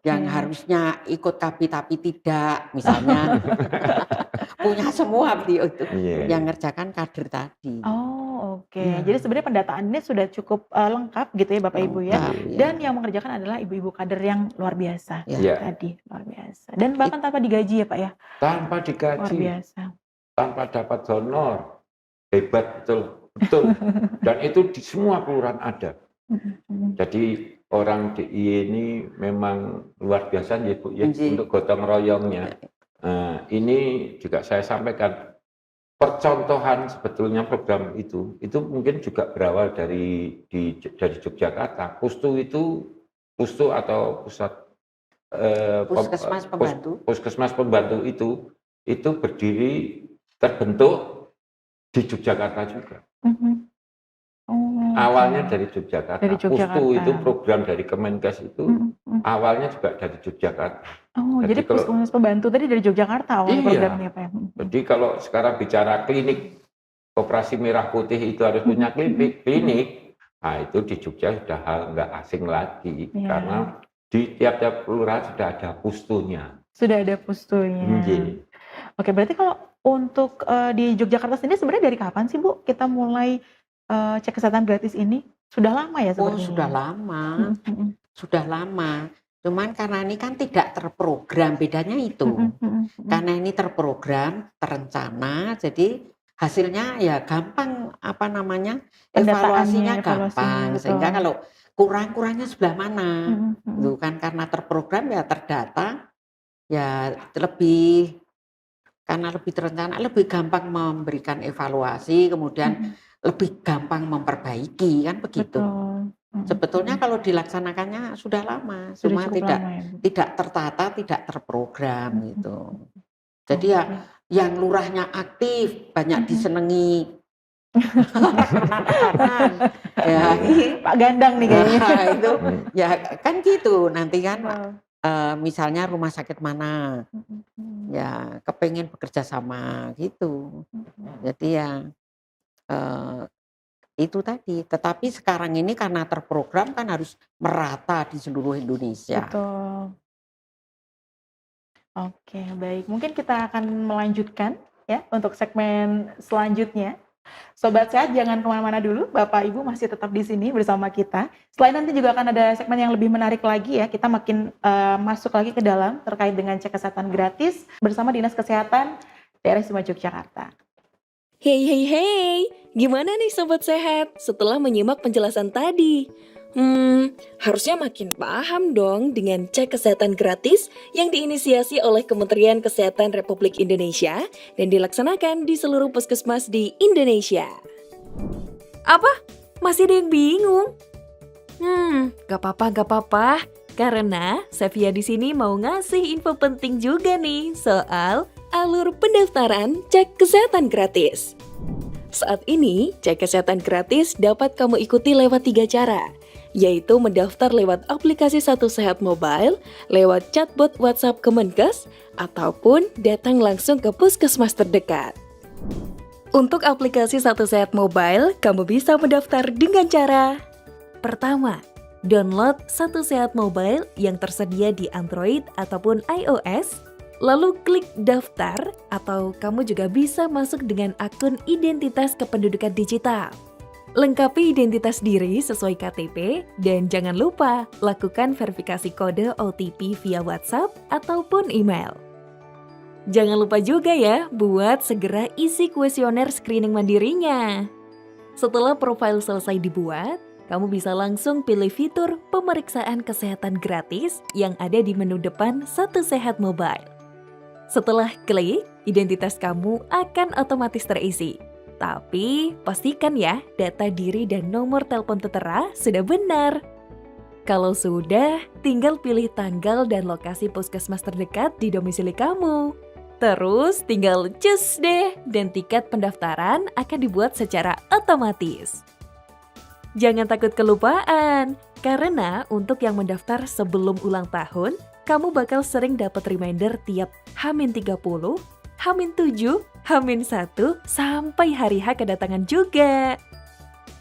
yang harusnya ikut KB tapi tidak misalnya. Punya semua beliau itu, Iya. yang ngerjakan kader tadi. Oh, oke. Iya. Jadi sebenarnya pendataannya sudah cukup lengkap gitu ya Bapak Ibu ya. Lengkap, ya. Dan yang mengerjakan adalah ibu-ibu kader yang luar biasa Iya. tadi, luar biasa. Dan bahkan tanpa digaji ya Pak ya. Tanpa Luar digaji, biasa. tanpa dapat honor. Hebat betul. Dan itu di semua kelurahan ada. Jadi orang DIY ini memang luar biasa ya Bu ya, Nggih. untuk gotong royongnya. Nah, ini juga saya sampaikan, percontohan sebetulnya program itu mungkin juga berawal dari Yogyakarta. Pustu atau pusat Puskesmas pembantu. puskesmas pembantu itu terbentuk di Yogyakarta juga. Awalnya dari Yogyakarta. Dari Yogyakarta. Pustu itu program dari Kemenkes itu awalnya juga dari Yogyakarta. Oh, jadi Jadi kalau- puskesmas pembantu tadi dari Yogyakarta awalnya Iya. programnya Pak ya. Jadi kalau sekarang bicara klinik, Koperasi Merah Putih itu harus punya klinik. Nah itu di Jogja sudah hal nggak asing lagi, Iya. karena di tiap-tiap kelurahan sudah ada pustunya. Sudah ada pustunya. Nggih. Oke, berarti kalau untuk di Yogyakarta sendiri sebenarnya dari kapan sih Bu kita mulai cek kesehatan gratis ini? Sudah lama ya Oh sepertinya? sudah lama, Mhm. sudah lama. Cuman karena ini kan tidak terprogram, bedanya itu. Karena ini terprogram, terencana, jadi hasilnya ya gampang, apa namanya, evaluasinya gampang. betul. Sehingga kalau kurang-kurangnya sebelah mana, Mhm. itu kan karena terprogram ya terdata, ya lebih, karena lebih terencana, lebih gampang memberikan evaluasi, kemudian lebih gampang memperbaiki, kan begitu. Betul. Sebetulnya kalau dilaksanakannya sudah lama, Sudah cuma cukup tidak lama ya, Bu? tidak tertata, tidak terprogram gitu. Jadi ya yang lurahnya aktif, banyak disenengi. Anak-anak, ya, Pak Gandang nih kayaknya. nah, itu ya kan gitu. Nanti kan misalnya rumah sakit mana, ya kepengen bekerja sama gitu. Jadi ya itu tadi. Tetapi sekarang ini karena terprogram kan harus merata di seluruh Indonesia. Betul. Oke, baik. Mungkin kita akan melanjutkan ya untuk segmen selanjutnya. Sobat Sehat jangan kemana-mana dulu, Bapak Ibu masih tetap di sini bersama kita. Selain nanti juga akan ada segmen yang lebih menarik lagi ya, kita makin masuk lagi ke dalam terkait dengan cek kesehatan gratis bersama Dinas Kesehatan Daerah Istimewa Yogyakarta. Hey, gimana nih Sobat Sehat setelah menyimak penjelasan tadi? Harusnya makin paham dong dengan cek kesehatan gratis yang diinisiasi oleh Kementerian Kesehatan Republik Indonesia dan dilaksanakan di seluruh puskesmas di Indonesia. Apa? Masih ada yang bingung? Gak apa-apa. Karena Sevia di sini mau ngasih info penting juga nih soal alur pendaftaran cek kesehatan gratis. Saat ini, cek kesehatan gratis dapat kamu ikuti lewat 3 cara, yaitu mendaftar lewat aplikasi Satu Sehat Mobile, lewat chatbot WhatsApp Kemenkes, ataupun datang langsung ke puskesmas terdekat. Untuk aplikasi Satu Sehat Mobile, kamu bisa mendaftar dengan cara: pertama, download Satu Sehat Mobile yang tersedia di Android ataupun iOS, lalu klik daftar, atau kamu juga bisa masuk dengan akun identitas kependudukan digital. Lengkapi identitas diri sesuai KTP, dan jangan lupa lakukan verifikasi kode OTP via WhatsApp ataupun email. Jangan lupa juga ya buat segera isi kuesioner screening mandirinya. Setelah profil selesai dibuat, kamu bisa langsung pilih fitur pemeriksaan kesehatan gratis yang ada di menu depan Satu Sehat Mobile. Setelah klik, identitas kamu akan otomatis terisi. Tapi pastikan ya data diri dan nomor telepon tertera sudah benar. Kalau sudah, tinggal pilih tanggal dan lokasi puskesmas terdekat di domisili kamu. Terus tinggal cus deh, dan tiket pendaftaran akan dibuat secara otomatis. Jangan takut kelupaan, karena untuk yang mendaftar sebelum ulang tahun, kamu bakal sering dapat reminder tiap H-30, H-7, H-1, sampai hari H kedatangan juga.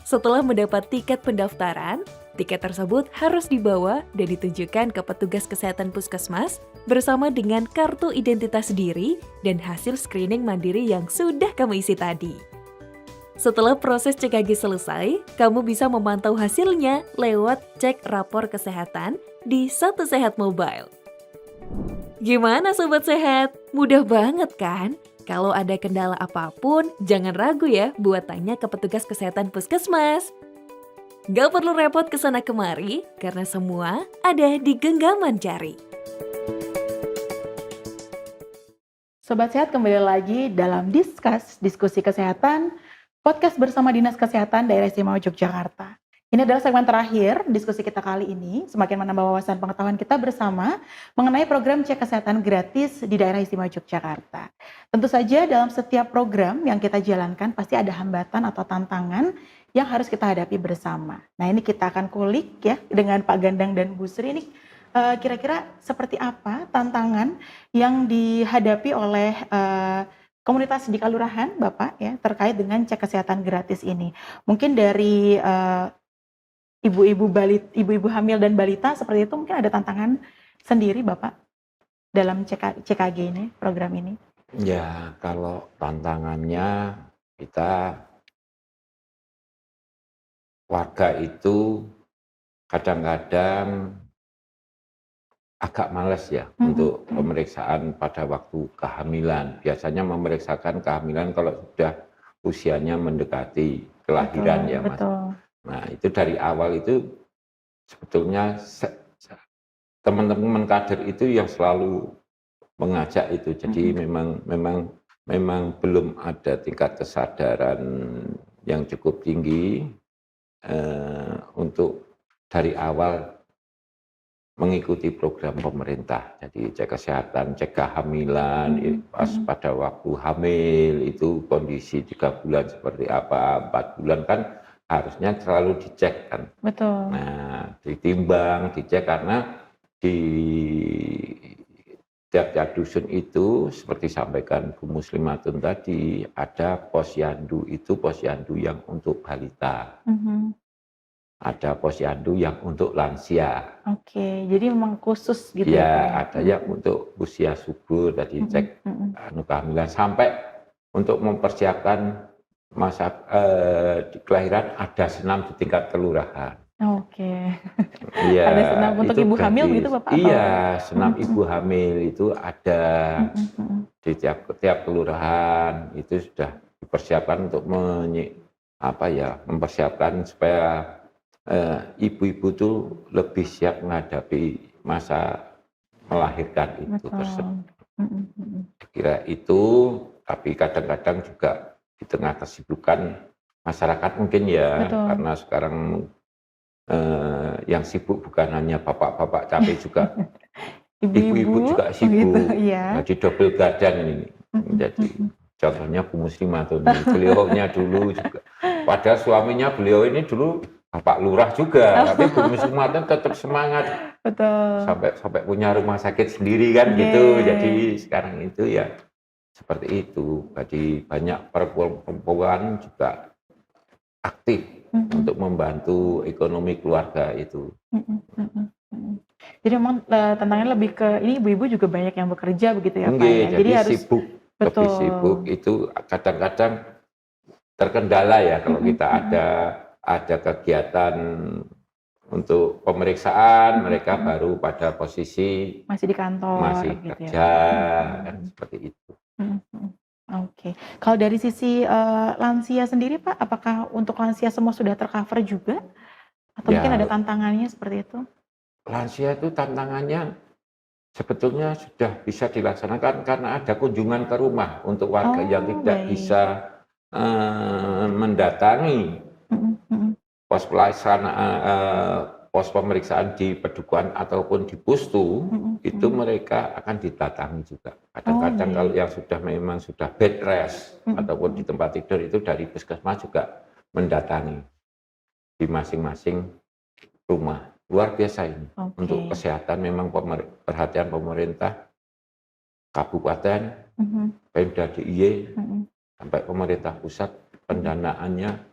Setelah mendapat tiket pendaftaran, tiket tersebut harus dibawa dan ditunjukkan ke petugas kesehatan puskesmas bersama dengan kartu identitas diri dan hasil screening mandiri yang sudah kamu isi tadi. Setelah proses CKG selesai, kamu bisa memantau hasilnya lewat cek rapor kesehatan di Satu Sehat Mobile. Gimana Sobat Sehat? Mudah banget kan? Kalau ada kendala apapun, jangan ragu ya buat tanya ke petugas kesehatan puskesmas. Gak perlu repot kesana kemari, karena semua ada di genggaman jari. Sobat Sehat, kembali lagi dalam diskusi kesehatan, podcast bersama Dinas Kesehatan Daerah Istimewa Yogyakarta. Ini adalah segmen terakhir diskusi kita kali ini, semakin menambah wawasan pengetahuan kita bersama mengenai program cek kesehatan gratis di Daerah Istimewa Yogyakarta. Tentu saja dalam setiap program yang kita jalankan pasti ada hambatan atau tantangan yang harus kita hadapi bersama. Nah, ini kita akan kulik ya dengan Pak Gandang dan Bu Sri. Ini kira-kira seperti apa tantangan yang dihadapi oleh komunitas di Kalurahan, Bapak, ya, terkait dengan cek kesehatan gratis ini. Mungkin dari ibu-ibu hamil dan balita seperti itu, mungkin ada tantangan sendiri, Bapak, dalam CKG ini, program ini. Ya, kalau tantangannya kita warga itu kadang-kadang agak males ya untuk pemeriksaan pada waktu kehamilan. Biasanya memeriksakan kehamilan kalau sudah usianya mendekati kelahiran, ya Mas. Betul. Nah, itu dari awal itu sebetulnya teman-teman kader itu yang selalu mengajak itu. Jadi memang belum ada tingkat kesadaran yang cukup tinggi untuk dari awal mengikuti program pemerintah. Jadi cek kesehatan, cek kehamilan, pas pada waktu hamil itu kondisi 3 bulan seperti apa, 4 bulan kan harusnya selalu dicek kan. Betul. Nah, ditimbang, dicek karena di tiap-tiap dusun itu seperti sampaikan Bu Muslimatun tadi, ada posyandu, itu posyandu yang untuk balita. Ada posyandu yang untuk lansia. Oke, jadi memang khusus gitu ya? Ada yang untuk usia subur, tadi cek kehamilan, sampai untuk mempersiapkan masa kelahiran ada senam di tingkat kelurahan. Oke. Iya. Ada senam untuk ibu hamil gitu, Bapak? Iya, senam ibu hamil itu ada di tiap kelurahan, itu sudah dipersiapkan untuk mempersiapkan supaya ibu-ibu tuh lebih siap menghadapi masa melahirkan itu tersebut. Kira itu, tapi kadang-kadang juga di tengah kesibukan masyarakat mungkin ya, karena sekarang yang sibuk bukan hanya bapak-bapak, tapi juga ibu-ibu juga sibuk. Gitu, iya. Jadi double gadan ini. Jadi contohnya Bu Muslimatun, beliaunya dulu juga. Padahal suaminya beliau ini dulu Bapak Lurah juga, tapi Bu Muslimatun tetap semangat. Betul. Sampai punya rumah sakit sendiri kan gitu. Jadi sekarang itu ya seperti itu. Jadi banyak perempuan juga aktif untuk membantu ekonomi keluarga itu. Jadi memang tantangannya lebih ke ini, ibu-ibu juga banyak yang bekerja begitu ya, Pak ya? Jadi harus sibuk, lebih sibuk itu kadang-kadang terkendala ya kalau kita ada kegiatan untuk pemeriksaan, mereka baru pada posisi masih di kantor, masih gitu kerja, kan seperti itu. Oke. Kalau dari sisi lansia sendiri, Pak, apakah untuk lansia semua sudah tercover juga? Atau mungkin ada tantangannya seperti itu? Lansia itu tantangannya sebetulnya sudah bisa dilaksanakan karena ada kunjungan ke rumah untuk warga yang tidak bisa mendatangi pos pos pemeriksaan di Pedukuhan ataupun di Pustu, itu mereka akan didatangi juga. Kadang-kadang kalau yang memang sudah bed rest ataupun di tempat tidur itu dari puskesmas juga mendatangi di masing-masing rumah. Luar biasa ini. Untuk kesehatan memang perhatian pemerintah, kabupaten, Pemda DIY, sampai pemerintah pusat, pendanaannya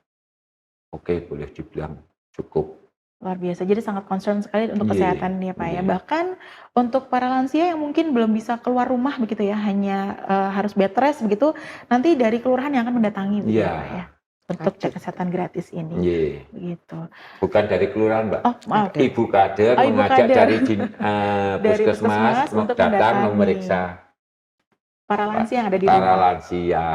boleh dibilang cukup. Luar biasa, jadi sangat concern sekali untuk kesehatan ya Pak ya. Bahkan untuk para lansia yang mungkin belum bisa keluar rumah begitu ya, hanya harus bed rest begitu, nanti dari kelurahan yang akan mendatangi begitu ya Pak ya, untuk cek kesehatan gratis ini. Begitu. Bukan dari kelurahan Mbak, Ibu kader Ibu mengajak kader. dari puskesmas untuk datang mendatangi memeriksa para lansia yang ada di para rumah. lansia.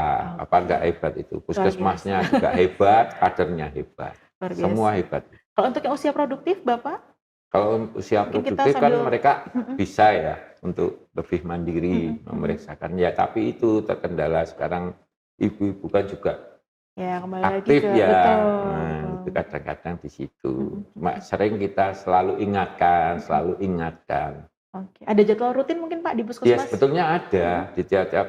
Apa enggak hebat itu? Puskesmasnya juga hebat, kadernya hebat. Luar biasa. Semua hebat. Kalau untuk yang usia produktif Bapak? Kalau usia Mungkin kita produktif kan sambil- mereka bisa ya untuk lebih mandiri memeriksakan ya, tapi itu terkendala sekarang ibu-ibu kan juga Ya kembali aktif lagi ke, ya. betul. Nah, itu kadang-kadang di situ. Cuma sering kita selalu ingatkan. Oke. Ada jadwal rutin mungkin Pak di Ya puskesmas? sebetulnya ada di tiap-tiap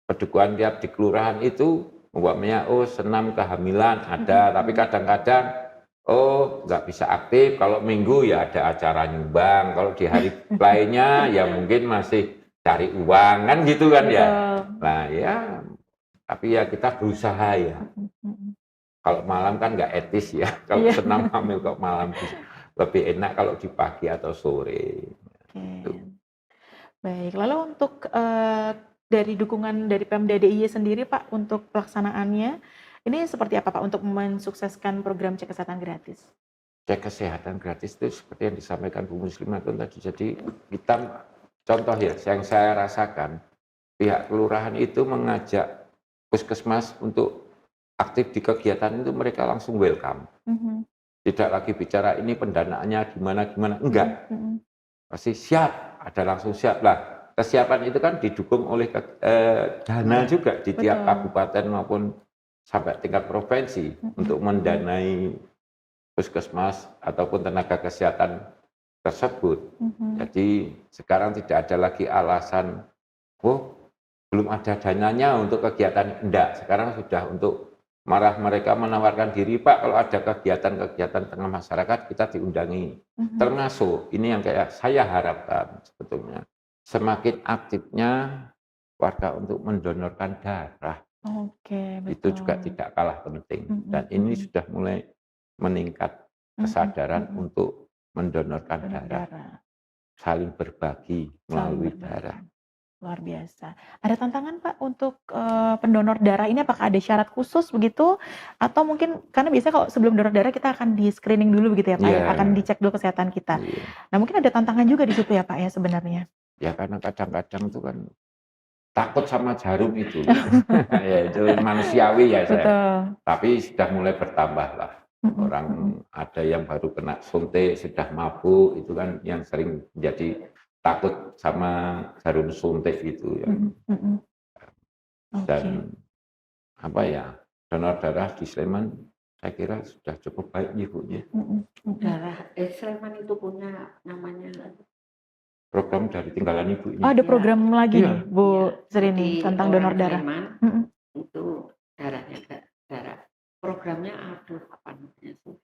pedukuhan, tiap di kelurahan itu umpamanya senam kehamilan ada, tapi kadang-kadang nggak bisa aktif. Kalau minggu ya ada acara nyumbang, kalau di hari lainnya ya mungkin masih cari uang kan gitu kan ya. Nah ya, tapi ya kita berusaha ya. Kalau malam kan nggak etis ya. Kalau senam hamil kok malam lebih enak kalau di pagi atau sore. Oke. Baik, lalu untuk dari dukungan dari Pemda DIY sendiri Pak untuk pelaksanaannya, ini seperti apa Pak untuk mensukseskan program cek kesehatan gratis? Cek kesehatan gratis itu seperti yang disampaikan Bu Muslimat tadi. Jadi kita contoh ya, yang saya rasakan, pihak kelurahan itu mengajak puskesmas untuk aktif di kegiatan itu, mereka langsung welcome. Tidak lagi bicara ini pendanaannya gimana, enggak. Pasti siap, ada langsung siap lah. Kesiapan itu kan didukung oleh dana juga di tiap kabupaten maupun sampai tingkat provinsi untuk mendanai puskesmas ataupun tenaga kesehatan tersebut. Jadi sekarang tidak ada lagi alasan, belum ada dananya untuk kegiatan. Enggak, sekarang sudah untuk mereka menawarkan diri, Pak, kalau ada kegiatan-kegiatan tengah masyarakat kita diundangi. Termasuk ini yang kayak saya harapkan sebetulnya, semakin aktifnya warga untuk mendonorkan darah. Betul. Itu juga tidak kalah penting. Dan ini sudah mulai meningkat kesadaran untuk mendonorkan darah. Saling berbagi melalui darah. Luar biasa. Ada tantangan Pak untuk pendonor darah ini, apakah ada syarat khusus begitu? Atau mungkin, karena biasanya kalau sebelum donor darah kita akan di screening dulu begitu ya Pak, ya? Akan dicek dulu kesehatan kita. Nah mungkin ada tantangan juga di situ ya Pak ya sebenarnya? Ya karena kadang-kadang itu kan takut sama jarum itu. Ya itu manusiawi ya saya. Betul. Tapi sudah mulai bertambah lah. Orang ada yang baru kena suntik, sudah mabuk, itu kan yang sering jadi takut sama jarum suntik itu ya. Dan donor darah di Sleman saya kira sudah cukup baik ibunya. Darah Sleman itu punya namanya program dari tinggalan ibunya. Ada program lagi nih Bu Serini tentang donor darah. Sleman, itu darahnya darah. Programnya apa namanya tuh?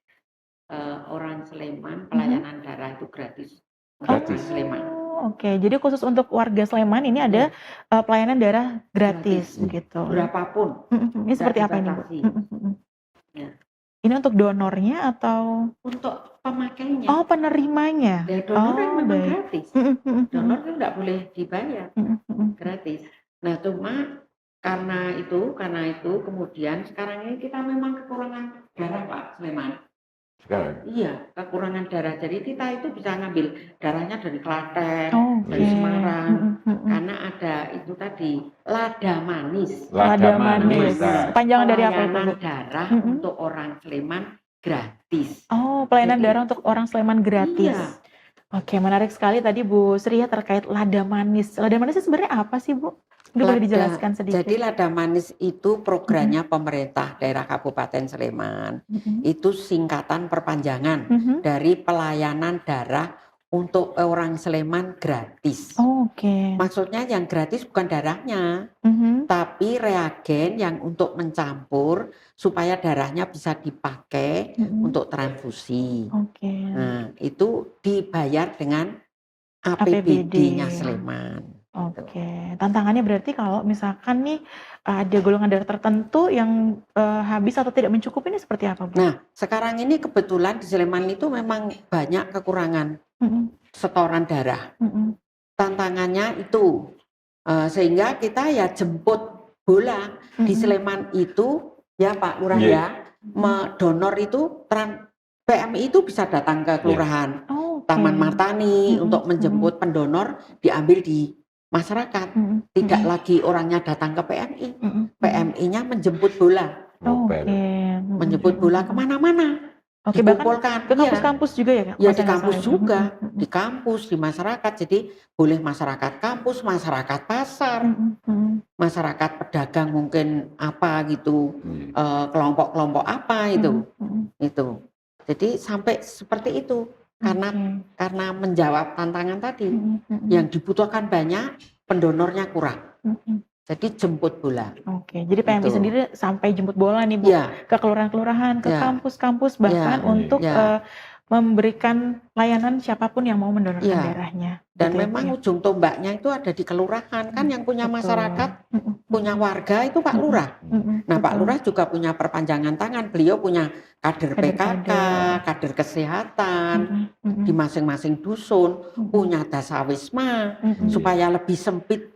Orang Sleman pelayanan darah itu gratis. Gratis. Sleman. Oke, jadi khusus untuk warga Sleman ini ada pelayanan darah gratis gitu. Berapapun. Ini seperti apa ini Bu? Ini untuk donornya atau untuk pemakainya? Oh, penerimanya. Ya, donor kan memang baik. gratis. Donor itu nggak boleh dibayar, gratis. Nah, cuma karena itu kemudian sekarang ini kita memang kekurangan darah Pak Sleman. Sekarang? Iya, kekurangan darah. Jadi kita itu bisa ngambil darahnya dari Klaten, dari Oke. Semarang, karena ada itu tadi lada manis. Lada manis. Panjangan dari apa itu Bu? Pelayanan darah untuk orang Sleman gratis. Oh, pelayanan Jadi- darah untuk orang Sleman gratis. Iya. Oke, menarik sekali tadi Bu Sri ya terkait lada manis. Lada manis itu sebenarnya apa sih Bu? Mungkin boleh dijelaskan sedikit. Jadi lada manis itu programnya pemerintah daerah Kabupaten Sleman. Itu singkatan perpanjangan dari pelayanan darah untuk orang Sleman gratis. Oke. Maksudnya yang gratis bukan darahnya, tapi reagen yang untuk mencampur supaya darahnya bisa dipakai untuk transfusi. Oke. Nah, itu dibayar dengan APBD. APBD-nya Sleman. Oke, tantangannya berarti kalau misalkan nih ada golongan darah tertentu yang habis atau tidak mencukupi ini seperti apa Bu? Nah, sekarang ini kebetulan di Sleman itu memang banyak kekurangan setoran darah. Tantangannya itu sehingga kita ya jemput bola di Sleman itu ya Pak Lurah ya, donor itu PMI itu bisa datang ke kelurahan, Taman Martani untuk menjemput pendonor diambil di masyarakat, tidak lagi orangnya datang ke PMI, PMI-nya menjemput bola, menjemput bola kemana-mana. Oke, bahkan dikumpulkan ke kampus-kampus juga ya Kak? ya Mas, di yang kampus salah. juga, di kampus, di masyarakat. Jadi boleh masyarakat kampus, masyarakat pasar, masyarakat pedagang mungkin apa gitu, kelompok-kelompok apa itu. Jadi sampai seperti itu karena menjawab tantangan tadi yang dibutuhkan banyak, pendonornya kurang. Jadi jemput bola. Oke, jadi PMI Gitu. sendiri sampai jemput bola nih Bu, Ya, ke kelurahan-kelurahan, ke Ya. kampus-kampus, bahkan Ya. untuk Ya. memberikan layanan siapapun yang mau mendonorkan Ya. darahnya. Dan Gitu ya, memang Bu, ya? ujung tombaknya itu ada di kelurahan kan, yang punya Betul. masyarakat, punya warga itu Pak Lurah. Nah, Pak Betul. Lurah juga punya perpanjangan tangan. Beliau punya kader PKK, Kader-kader. kader kesehatan di masing-masing dusun, punya dasawisma supaya lebih sempit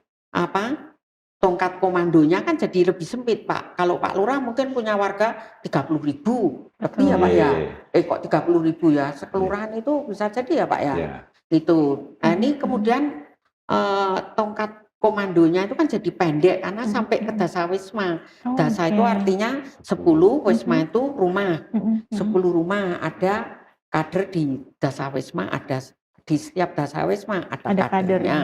tongkat komandonya kan jadi lebih sempit Pak. Kalau Pak Lurah mungkin punya warga 30.000 lebih ya Pak ya. Kok 30.000 ya? Sekelurahan itu bisa jadi ya Pak ya. Itu. Nah, ini kemudian tongkat komandonya itu kan jadi pendek karena sampai ke dasawisma. Dasa itu artinya 10, wisma itu rumah. 10 rumah ada kader di dasawisma, ada di setiap dasawisma ada kadernya.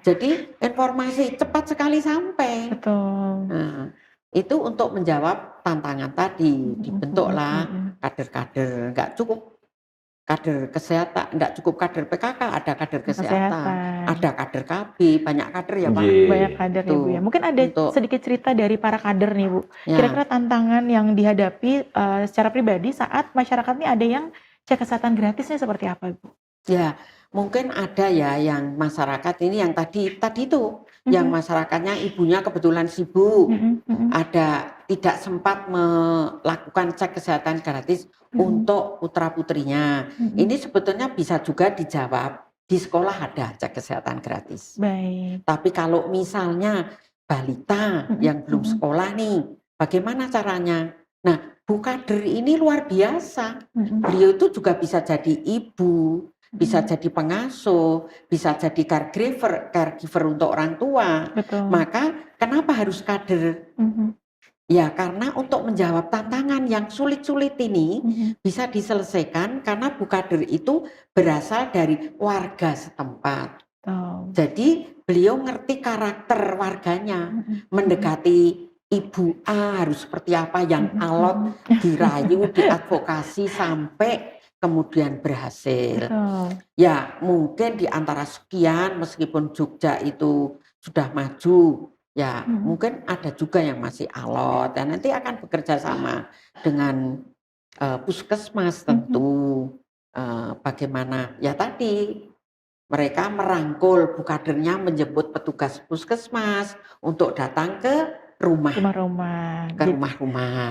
Jadi informasi cepat sekali sampai. Betul. Nah, itu untuk menjawab tantangan tadi, dibentuklah kader-kader, nggak cukup kader kesehatan, nggak cukup kader PKK, ada kader kesehatan, ada kader KB, banyak kader ya Pak. Banyak kader ya Bu ya. Mungkin ada sedikit cerita dari para kader nih Bu. Kira-kira tantangan yang dihadapi secara pribadi saat masyarakat ini ada yang cek kesehatan gratisnya seperti apa Bu? Ya, mungkin ada ya yang masyarakat ini yang tadi itu, yang masyarakatnya ibunya kebetulan sibuk, ada tidak sempat melakukan cek kesehatan gratis untuk putra-putrinya. Ini sebetulnya bisa juga dijawab di sekolah ada cek kesehatan gratis. Baik. Tapi kalau misalnya balita yang belum sekolah nih, bagaimana caranya? Nah, Bu Kader ini luar biasa. Beliau itu juga bisa jadi ibu, bisa jadi pengasuh, bisa jadi caregiver untuk orang tua. Betul. Maka kenapa harus kader? Ya karena untuk menjawab tantangan yang sulit-sulit ini bisa diselesaikan karena Bu Kader itu berasal dari warga setempat. Jadi beliau ngerti karakter warganya, mendekati Ibu A harus seperti apa, yang alot, dirayu, diadvokasi sampai kemudian berhasil. Ya mungkin di antara sekian, meskipun Jogja itu sudah maju, ya mungkin ada juga yang masih alot, dan nanti akan bekerja sama dengan puskesmas tentu. Bagaimana ya tadi mereka merangkul Bu Kadernya menjemput petugas puskesmas untuk datang ke rumah-rumah.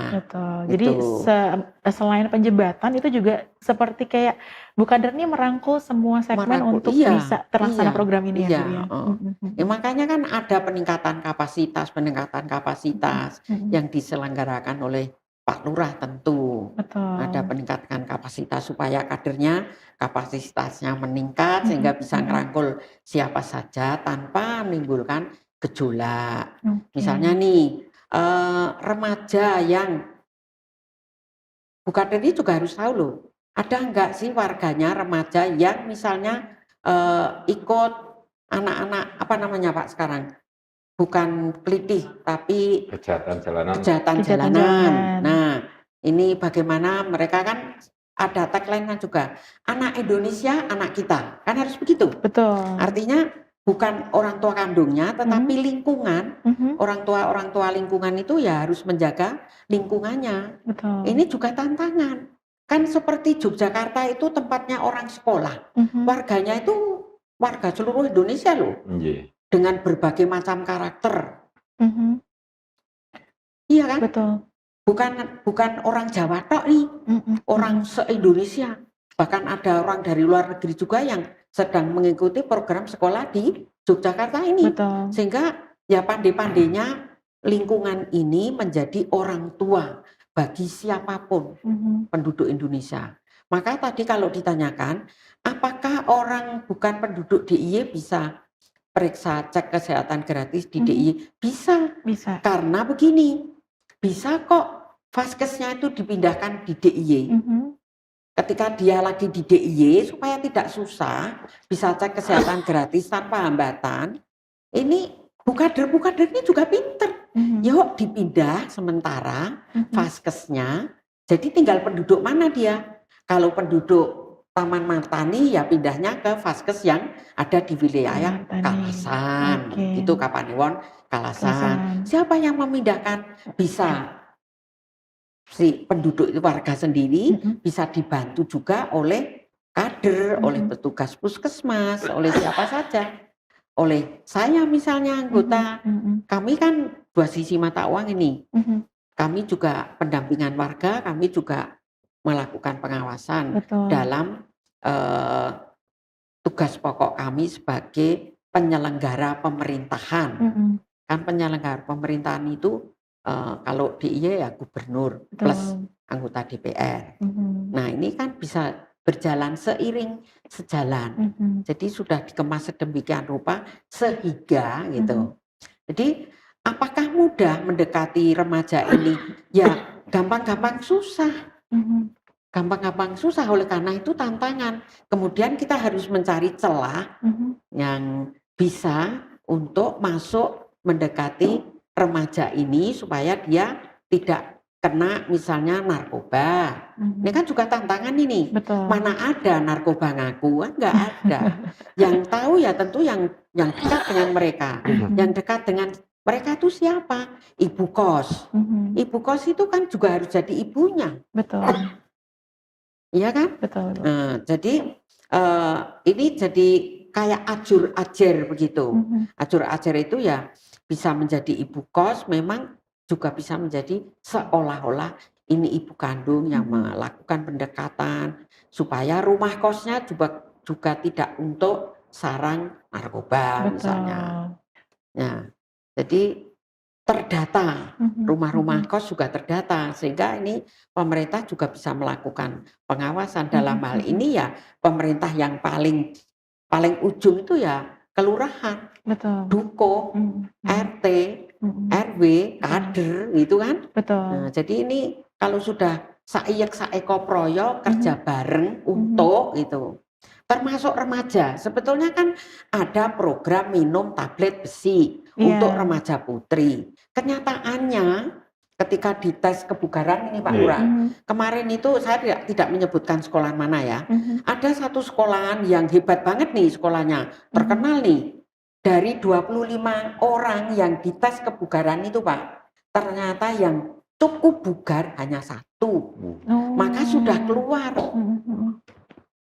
Betul. Jadi selain penjembatan itu juga seperti kayak Bu Kader ini merangkul semua segmen untuk bisa terlaksana program ini ya Bu ya. Ya, makanya kan ada peningkatan kapasitas yang diselenggarakan oleh Pak Lurah tentu. Betul. Ada peningkatan kapasitas supaya kadernya kapasitasnya meningkat sehingga bisa ngerangkul siapa saja tanpa menimbulkan gejolak. Misalnya nih remaja yang Bu Kader ini juga harus tahu loh, ada enggak sih warganya remaja yang misalnya ikut anak-anak apa namanya Pak sekarang? Bukan kelitih tapi Kejahatan jalanan. kejahatan Kejahatan jalanan. jalanan. Nah, ini bagaimana mereka kan ada tagline-nya juga, anak Indonesia, anak kita. Kan harus begitu. Betul. Artinya bukan orang tua kandungnya, tetapi lingkungan. Orang tua lingkungan itu ya harus menjaga lingkungannya. Betul. Ini juga tantangan. Kan seperti Yogyakarta itu tempatnya orang sekolah. Warganya itu warga seluruh Indonesia loh. Iya. Dengan berbagai macam karakter. Iya kan? Betul. Bukan orang Jawa tok nih, orang se-Indonesia. Bahkan ada orang dari luar negeri juga yang sedang mengikuti program sekolah di Yogyakarta ini. Betul. Sehingga ya pandai-pandainya lingkungan ini menjadi orang tua bagi siapapun penduduk Indonesia. Maka tadi kalau ditanyakan, apakah orang bukan penduduk DIY bisa periksa cek kesehatan gratis di DIY? Bisa. Bisa. Karena begini, bisa kok vaskesnya itu dipindahkan di DIY. Ketika dia lagi di DIY supaya tidak susah, bisa cek kesehatan gratis tanpa hambatan. Ini bukader ini juga pinter. Yuk dipindah sementara vaskesnya. Jadi tinggal penduduk mana dia? Kalau penduduk Taman Martani ya pindahnya ke vaskes yang ada di wilayah Kalasan. Itu Kapanewon, Kalasan. Siapa yang memindahkan? Bisa si penduduk itu warga sendiri, bisa dibantu juga oleh kader, oleh petugas puskesmas, oleh siapa saja, oleh saya misalnya anggota. Kami kan dua sisi mata uang ini. Kami juga pendampingan warga, kami juga melakukan pengawasan. Betul. Dalam tugas pokok kami sebagai penyelenggara pemerintahan. Kan penyelenggara pemerintahan itu kalau DIY ya gubernur plus anggota DPR. Nah ini kan bisa berjalan sejalan. Jadi sudah dikemas sedemikian rupa sehingga gitu. Jadi apakah mudah mendekati remaja ini? Ya gampang-gampang susah. Gampang-gampang susah, oleh karena itu tantangan. Kemudian kita harus mencari celah yang bisa untuk masuk mendekati remaja ini supaya dia tidak kena misalnya narkoba. Ini kan juga tantangan ini. Betul. Mana ada narkoba ngaku, kan nggak ada. Yang tahu ya tentu yang dekat dengan mereka. Yang dekat dengan mereka itu siapa? Ibu kos. Ibu kos itu kan juga harus jadi ibunya. Betul. Iya kan? Betul. Nah, jadi ini jadi kayak ajur-ajar begitu. Ajur-ajar itu ya bisa menjadi ibu kos, memang juga bisa menjadi seolah-olah ini ibu kandung yang melakukan pendekatan supaya rumah kosnya juga tidak untuk sarang narkoba. Betul. Misalnya. Nah, jadi terdata, rumah-rumah kos juga terdata, sehingga ini pemerintah juga bisa melakukan pengawasan. Dalam hal ini ya pemerintah yang paling ujung itu ya kelurahan, duko, RT, RW, kader, gitu kan. Betul. Nah, jadi ini kalau sudah saeko proyo kerja bareng untuk itu. Termasuk remaja, sebetulnya kan ada program minum tablet besi untuk remaja putri. Kenyataannya ketika dites kebugaran ini Pak Lurah, kemarin itu saya tidak menyebutkan sekolah mana ya, ada satu sekolahan yang hebat banget nih sekolahnya, terkenal nih, dari 25 orang yang dites kebugaran itu Pak, ternyata yang cukup bugar hanya 1, maka sudah keluar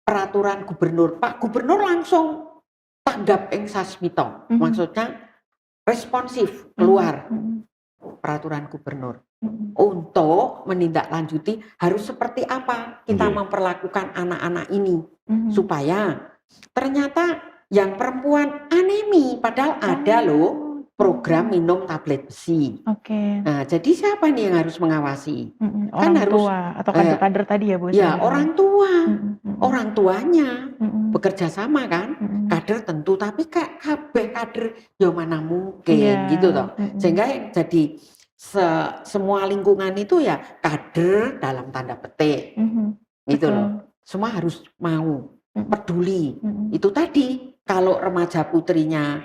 peraturan gubernur. Pak Gubernur langsung tanggap ing sasmito, maksudnya responsif keluar peraturan gubernur untuk menindaklanjuti harus seperti apa kita memperlakukan anak-anak ini supaya ternyata yang perempuan anemi padahal ada loh program minum tablet besi. Nah, jadi siapa nih yang harus mengawasi? Orang tua atau kader-kader tadi ya Bu? Ya orang tua, orang tuanya bekerja sama kan, kader tentu, tapi kabeh kader ya mana mungkin gitu toh. Sehingga jadi semua lingkungan itu ya kader dalam tanda petik, gitu loh. Semua harus mau peduli. Itu tadi, kalau remaja putrinya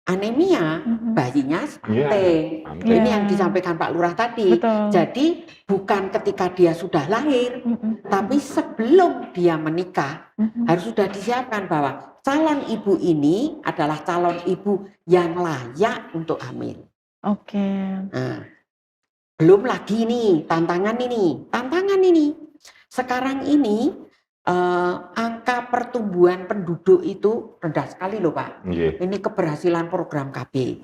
anemia, bayinya stunting. Ini yang disampaikan Pak Lurah tadi. Betul. Jadi bukan ketika dia sudah lahir, tapi sebelum dia menikah harus sudah disiapkan bahwa calon ibu ini adalah calon ibu yang layak untuk hamil. Oke. Nah, belum lagi nih tantangan ini. Sekarang ini angka pertumbuhan penduduk itu rendah sekali loh Pak. Ini keberhasilan program KB.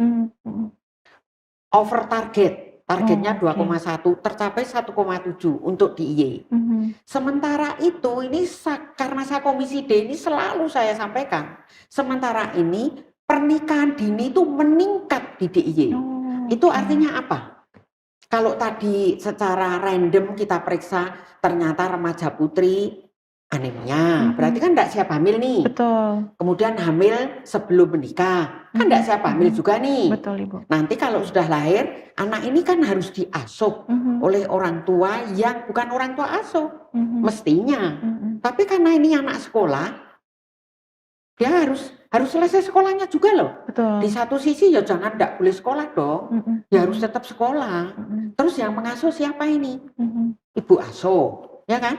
Over targetnya 2,1, tercapai 1,7 untuk DIY. Sementara itu ini karena saya Komisi D ini selalu saya sampaikan. Sementara ini pernikahan dini itu meningkat di DIY. Itu artinya apa? Kalau tadi secara random kita periksa ternyata remaja putri anemia, berarti kan tidak siap hamil nih. Betul. Kemudian hamil sebelum menikah, kan tidak siap hamil juga nih. Betul Ibu. Nanti kalau sudah lahir, anak ini kan harus diasuh oleh orang tua yang bukan orang tua asuh, mestinya. Tapi karena ini anak sekolah, dia harus selesai sekolahnya juga loh. Betul. Di satu sisi ya jangan tidak boleh sekolah dong, ya harus tetap sekolah. Terus yang mengasuh siapa ini? Ibu asuh, ya kan?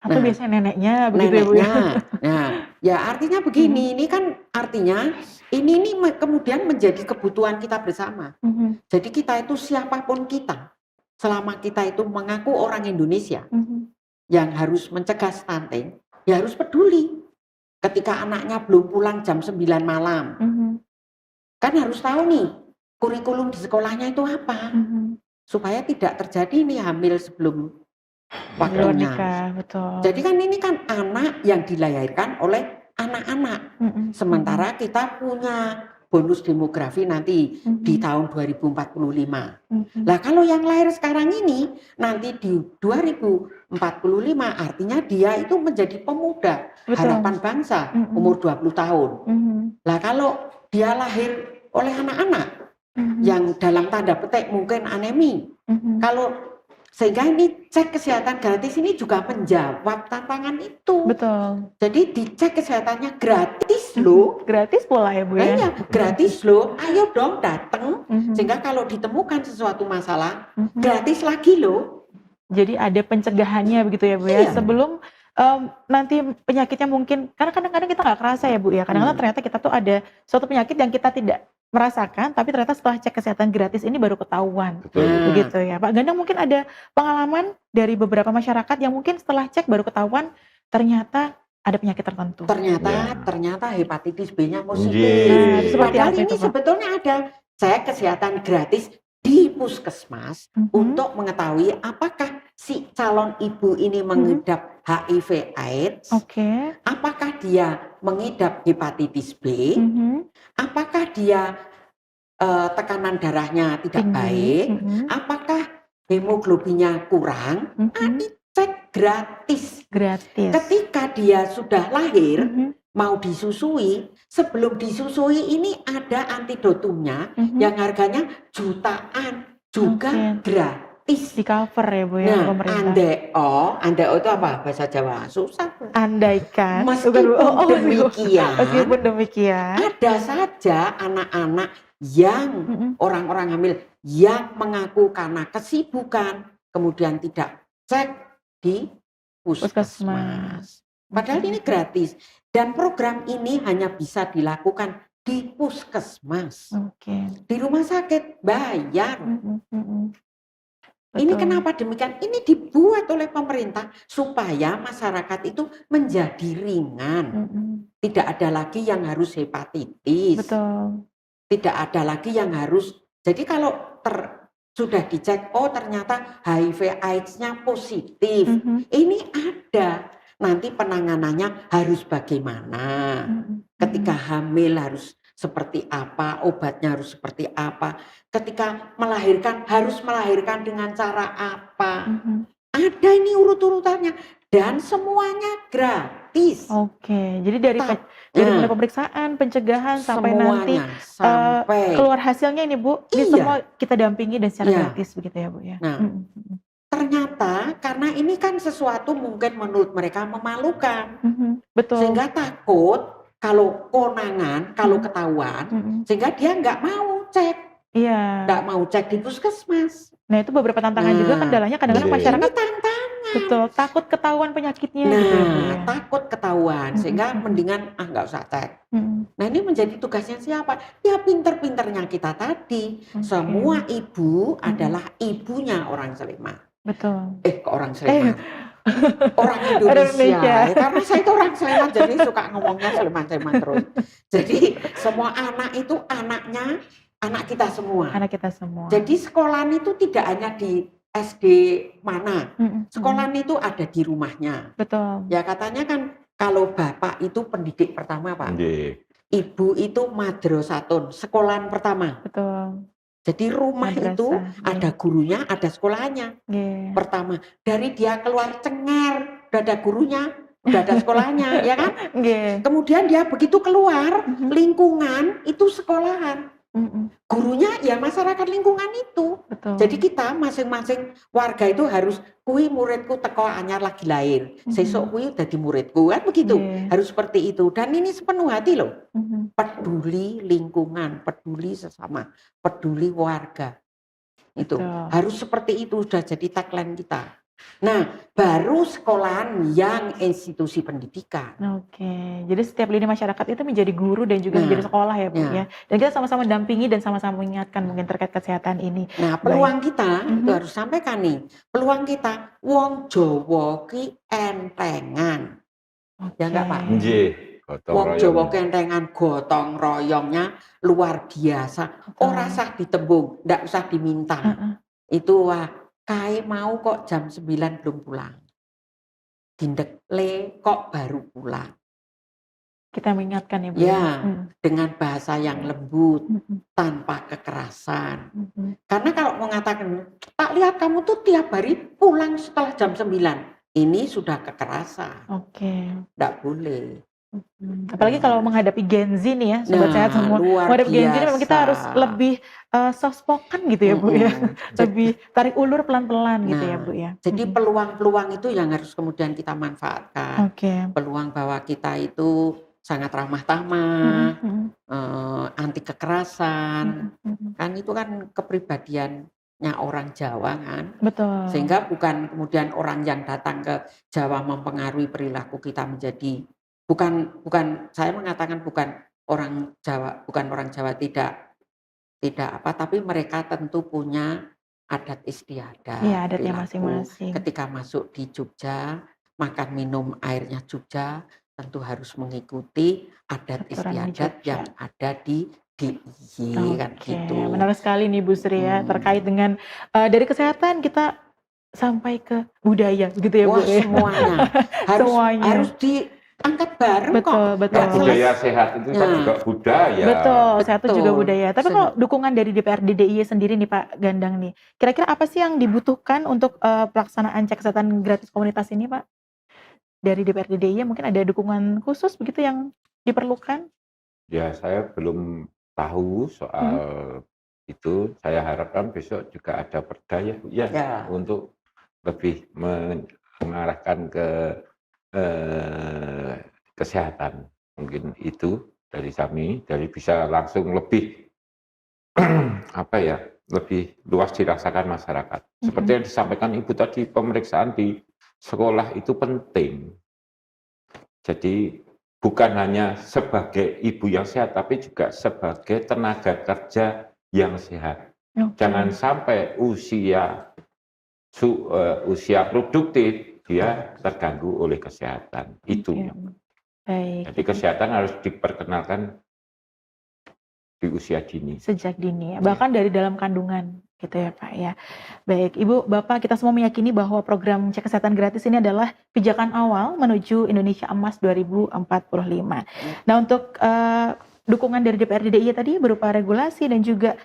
Atau biasanya neneknya begitu ya Bu ya. Nah, ya artinya begini, ini kan artinya ini kemudian menjadi kebutuhan kita bersama. Jadi kita itu siapapun kita, selama kita itu mengaku orang Indonesia yang harus mencegah stunting, ya harus peduli. Ketika anaknya belum pulang jam 9 malam, kan harus tahu nih kurikulum di sekolahnya itu apa, supaya tidak terjadi nih hamil sebelum waktunya. Betul. Jadi kan ini kan anak yang dilahirkan oleh anak-anak. Sementara kita punya bonus demografi nanti di tahun 2045. Lah kalau yang lahir sekarang ini nanti di 2045 artinya dia itu menjadi pemuda. Betul. Harapan bangsa umur 20 tahun. Lah kalau dia lahir oleh anak-anak yang dalam tanda petik mungkin anemi. Kalau sehingga ini cek kesehatan gratis ini juga menjawab tantangan itu. Betul. Jadi dicek kesehatannya gratis loh. Gratis pula ya Bu ya. Iya, gratis loh. Ayo dong datang. Sehingga kalau ditemukan sesuatu masalah, gratis lagi loh. Jadi ada pencegahannya begitu ya Bu ya. Iya. Sebelum nanti penyakitnya mungkin, karena kadang-kadang kita nggak kerasa ya Bu ya. Kadang-kadang ternyata kita tuh ada suatu penyakit yang kita tidak merasakan, tapi ternyata setelah cek kesehatan gratis ini baru ketahuan. Begitu ya Pak Gandang. Mungkin ada pengalaman dari beberapa masyarakat yang mungkin setelah cek baru ketahuan ternyata ada penyakit tertentu. Ternyata hepatitis B-nya positif. Nah, seperti Padahal apa ini itu, Pak? sebetulnya ada cek kesehatan gratis di puskesmas untuk mengetahui apakah si calon ibu ini mengidap HIV AIDS, apakah dia mengidap hepatitis B, apakah dia tekanan darahnya tidak baik, apakah hemoglobinnya kurang, dicek gratis. Ketika dia sudah lahir, mau disusui, sebelum disusui ini ada antidotumnya yang harganya jutaan, juga gratis. Di cover ya Bu ya, pemerintah. Andeo itu apa bahasa Jawa? Susah. Andaikan. Meskipun demikian, ada saja anak-anak yang orang-orang hamil yang mengaku karena kesibukan kemudian tidak cek di puskesmas. Padahal ini gratis dan program ini hanya bisa dilakukan di puskesmas. Di rumah sakit bayar. Ini kenapa demikian? Ini dibuat oleh pemerintah supaya masyarakat itu menjadi ringan. Tidak ada lagi yang harus hepatitis. Tidak ada lagi yang harus. Jadi kalau sudah dicek, oh ternyata HIV AIDS-nya positif. Ini ada. Nanti penanganannya harus bagaimana. Ketika hamil harus seperti apa, obatnya harus seperti apa. Ketika melahirkan harus melahirkan dengan cara apa. Ada ini urut-urutannya dan semuanya gratis. Jadi dari mulai pemeriksaan, pencegahan sampai nanti keluar hasilnya ini Bu, ini semua kita dampingi dan secara gratis begitu ya Bu ya. Nah, ternyata karena ini kan sesuatu mungkin menurut mereka memalukan. Betul. Sehingga takut kalau konangan, kalau ketahuan, sehingga dia nggak mau cek. Iya. Nggak mau cek di puskesmas. Nah itu beberapa tantangan juga kendalanya kadang-kadang Iya. masyarakat Ini tantangan. betul takut ketahuan penyakitnya Nah, gitu ya Bu ya. takut ketahuan, sehingga mendingan nggak usah cek. Mm-mm. Nah ini menjadi tugasnya siapa? Ya pinter-pinternya kita tadi. Oke. Semua ibu adalah ibunya orang Sleman. Betul. Ke orang Sleman. Orang Indonesia. Indonesia. Ya, karena saya itu orang Sleman, jadi suka ngomongnya Sleman-Sleman terus. Jadi semua anak itu anaknya anak kita semua. Anak kita semua. Jadi sekolahan itu tidak hanya di SD mana. Sekolahan itu ada di rumahnya. Betul. Ya katanya kan kalau bapak itu pendidik pertama Pak. Nggih. Ibu itu madrasatun, sekolahan pertama. Betul. Jadi rumah Madrasah, itu iya. ada gurunya, ada sekolahnya. Iya. Pertama, dari dia keluar cengar, udah ada gurunya, udah ada sekolahnya, ya kan? Iya. Kemudian dia begitu keluar, lingkungan itu sekolahan. Gurunya ya masyarakat lingkungan itu. Betul. Jadi kita masing-masing warga itu harus kui muridku teko anyar lagi lahir. Sesuk kui dadi muridku kan begitu. Iya. Harus seperti itu. Dan ini sepenuh hati loh. Mhm. Peduli lingkungan, peduli sesama, peduli warga. Itu Betul. harus seperti itu sudah jadi tagline kita. Nah, baru sekolahan yang institusi pendidikan. Oke, jadi setiap lini masyarakat itu menjadi guru dan juga Nah, menjadi sekolah ya Bu ya. ya. Dan kita sama-sama dampingi dan sama-sama mengingatkan mungkin terkait kesehatan ini. Nah, peluang kita itu harus sampaikan nih. Peluang kita, wong Jawa ki entengan. Ya enggak Pak? Nggih. Gotong Wong royong. Jawa kentengan gotong royongnya luar biasa. Ora usah ditembung, ndak usah diminta. Itu wah, kae mau kok jam 9 belum pulang. Dindek le kok baru pulang. Kita mengingatkan ya Bu. Ya, dengan bahasa yang lembut, tanpa kekerasan. Karena kalau mengatakan, tak lihat kamu tuh tiap hari pulang setelah jam 9. Ini sudah kekerasan. Oke. Nggak boleh. Apalagi kalau menghadapi Gen Z nih ya, sobat Nah, sehat semua. luar Menghadapi Gen Z ini memang kita biasa. harus lebih soft spoken gitu ya Bu ya. Lebih tarik ulur pelan-pelan gitu ya Nah, Bu ya. Jadi peluang-peluang itu yang harus kemudian kita manfaatkan. Oke. Peluang bahwa kita itu sangat ramah tamah, anti kekerasan, kan itu kan kepribadiannya orang Jawa kan. Betul. Sehingga bukan kemudian orang yang datang ke Jawa mempengaruhi perilaku kita menjadi bukan saya mengatakan bukan orang Jawa tidak apa, tapi mereka tentu punya adat istiadat. Iya, adatnya perilaku. masing-masing. Ketika masuk di Jogja, makan minum airnya Jogja, tentu harus mengikuti adat Aturan istiadat Jogja. yang ada di DIY kan Oke, gitu. menarik sekali nih Bu Sri ya, terkait dengan dari kesehatan kita sampai ke budaya gitu ya Bu Wah, ya. semuanya Semuanya. harus diangkat bareng kok. Betul, betul. Nggak Budaya sehat itu kan Nah. juga budaya. Betul, sehat itu juga Betul. budaya. Tapi kalau dukungan dari DPRD DIY sendiri nih Pak Gandang nih, kira-kira apa sih yang dibutuhkan untuk pelaksanaan cek kesehatan gratis komunitas ini Pak? Dari DPRD DIY mungkin ada dukungan khusus begitu yang diperlukan? Ya, saya belum tahu soal itu. Saya harapkan besok juga ada perda ya, Bu, ya, Ya. untuk lebih mengarahkan ke kesehatan. Mungkin itu dari kami, dari bisa langsung lebih apa ya, lebih luas dirasakan masyarakat. Seperti yang disampaikan Ibu tadi, pemeriksaan di sekolah itu penting. Jadi bukan hanya sebagai ibu yang sehat, tapi juga sebagai tenaga kerja yang sehat. Jangan sampai usia produktif dia terganggu oleh kesehatan. Itu. Baik. Jadi kesehatan harus diperkenalkan di usia dini. Sejak dini ya, bahkan dari dalam kandungan gitu ya Pak ya. Baik, Ibu, Bapak, kita semua meyakini bahwa program cek kesehatan gratis ini adalah pijakan awal menuju Indonesia Emas 2045. Nah, untuk dukungan dari DPRD DIY tadi berupa regulasi dan juga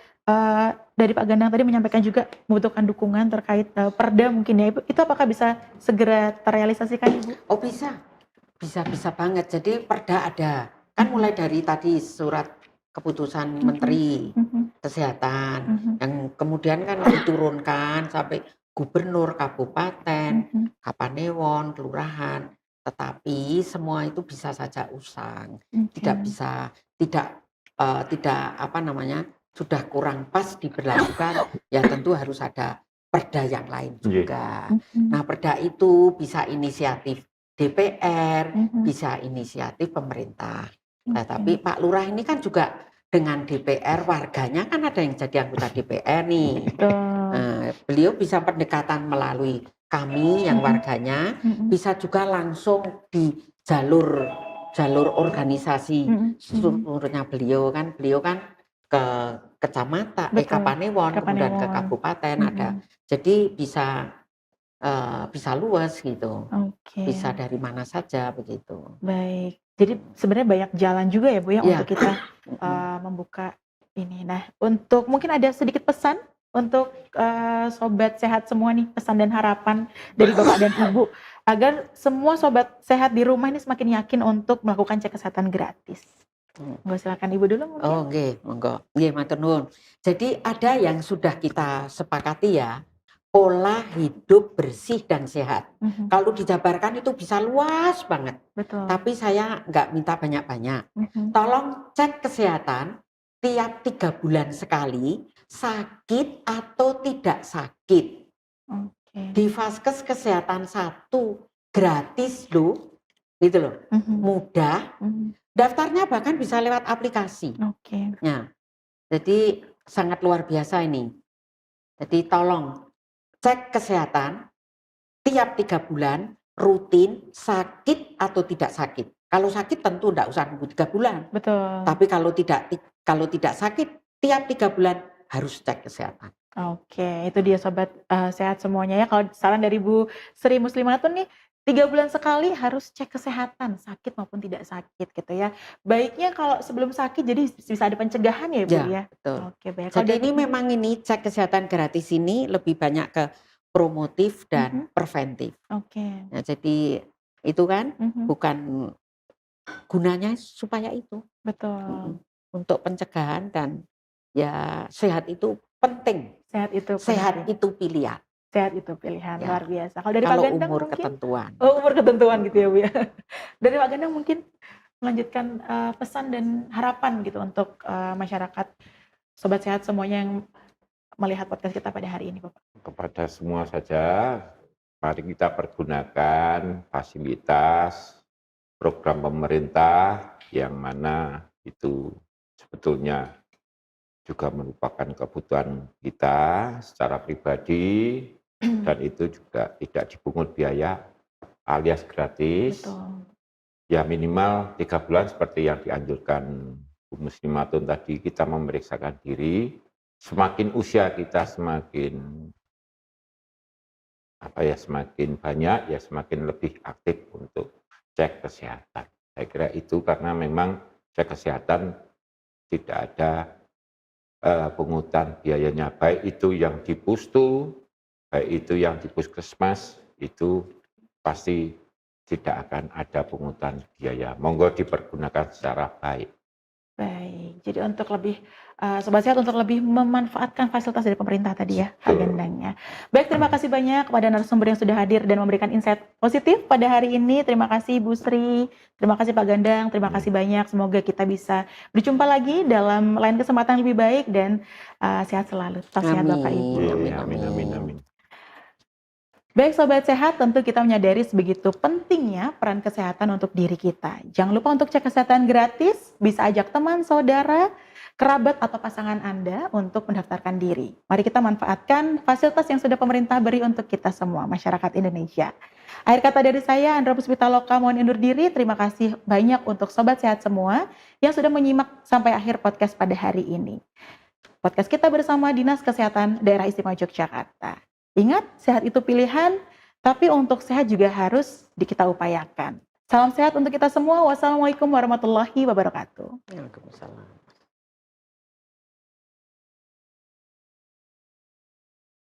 dari Pak Gandang tadi menyampaikan juga membutuhkan dukungan terkait perda mungkin ya Ibu. Itu apakah bisa segera terrealisasikan Ibu? Oh bisa banget. Jadi perda ada. Kan mulai dari tadi surat keputusan Menteri Kesehatan yang kemudian kan diturunkan sampai gubernur, kabupaten, kapanewon, kelurahan, tetapi semua itu bisa saja usang, tidak bisa, tidak apa namanya, sudah kurang pas diberlakukan, ya tentu harus ada perda yang lain juga. Nah, perda itu bisa inisiatif DPR, bisa inisiatif pemerintah. Nah, tapi Pak Lurah ini kan juga dengan DPR, warganya kan ada yang jadi anggota DPR nih. Beliau bisa pendekatan melalui kami yang warganya, bisa juga langsung di jalur organisasi strukturnya beliau kan ke kecamatan, kapanewon, kemudian ke kabupaten ada. Jadi bisa luas gitu, bisa dari mana saja begitu. Baik, jadi sebenarnya banyak jalan juga ya Bu ya untuk kita membuka ini. Nah, untuk mungkin ada sedikit pesan untuk sobat sehat semua nih, pesan dan harapan dari Bapak dan Ibu agar semua sobat sehat di rumah ini semakin yakin untuk melakukan cek kesehatan gratis. Monggo silakan Ibu dulu mungkin. Oh, nggih, monggo. Nggih, matur nuwun. Jadi ada yang sudah kita sepakati ya, pola hidup bersih dan sehat. Kalau dijabarkan itu bisa luas banget. Betul. Tapi saya nggak minta banyak-banyak. Tolong cek kesehatan tiap 3 bulan sekali, sakit atau tidak sakit. Di Vaskes Kesehatan 1 gratis loh, gitu loh, mudah. Daftarnya bahkan bisa lewat aplikasi. Nah, jadi sangat luar biasa ini. Jadi tolong cek kesehatan tiap 3 bulan, rutin, sakit atau tidak sakit. Kalau sakit tentu tidak usah nunggu 3 bulan. Betul. Tapi kalau tidak sakit, tiap 3 bulan harus cek kesehatan. Oke, itu dia sobat sehat semuanya ya. Kalau saran dari Bu Sri Muslimatun nih, 3 bulan sekali harus cek kesehatan, sakit maupun tidak sakit gitu ya. Baiknya kalau sebelum sakit jadi bisa ada pencegahan ya Bu ya. Betul. Oke, baik. Jadi ini memang ini cek kesehatan gratis ini lebih banyak ke promotif dan preventif. Nah, jadi itu kan bukan gunanya supaya itu. Betul. Untuk pencegahan dan ya sehat itu penting. Sehat itu pilihan. Sehat itu pilihan, Ya. luar biasa. Kalau dari Pak Kalau Gandang umur mungkin? ketentuan. Oh, umur ketentuan gitu ya Bu ya. Dari Pak Gandang mungkin melanjutkan pesan dan harapan gitu untuk masyarakat sobat sehat semuanya yang melihat podcast kita pada hari ini Bapak. Kepada semua saja, mari kita pergunakan fasilitas program pemerintah yang mana itu sebetulnya juga merupakan kebutuhan kita secara pribadi dan itu juga tidak dipungut biaya alias gratis. Betul. Ya minimal 3 bulan seperti yang dianjurkan Bu Muslimatun tadi, kita memeriksakan diri. Semakin usia kita semakin semakin banyak ya semakin lebih aktif untuk cek kesehatan. Saya kira itu karena memang cek kesehatan tidak ada pungutan biayanya, baik itu yang di Pustu, baik itu yang di Puskesmas, itu pasti tidak akan ada pungutan biaya. Monggo dipergunakan secara baik. Baik, jadi untuk lebih sobat sehat untuk lebih memanfaatkan fasilitas dari pemerintah tadi ya, Pak Gandang ya. Baik, terima kasih banyak kepada narasumber yang sudah hadir dan memberikan insight positif pada hari ini. Terima kasih Bu Sri, terima kasih Pak Gandang, terima kasih banyak. Semoga kita bisa berjumpa lagi dalam lain kesempatan lebih baik dan sehat selalu. Tetap sehat Bapak Ibu. Amin. Baik sobat sehat, tentu kita menyadari sebegitu pentingnya peran kesehatan untuk diri kita. Jangan lupa untuk cek kesehatan gratis, bisa ajak teman, saudara, kerabat atau pasangan Anda untuk mendaftarkan diri. Mari kita manfaatkan fasilitas yang sudah pemerintah beri untuk kita semua, masyarakat Indonesia. Akhir kata dari saya, Andra Puspitaloka mohon undur diri. Terima kasih banyak untuk sobat sehat semua yang sudah menyimak sampai akhir podcast pada hari ini. Podcast kita bersama Dinas Kesehatan Daerah Istimewa Yogyakarta. Ingat, sehat itu pilihan, tapi untuk sehat juga harus kita upayakan. Salam sehat untuk kita semua. Wassalamualaikum warahmatullahi wabarakatuh. Waalaikumsalam.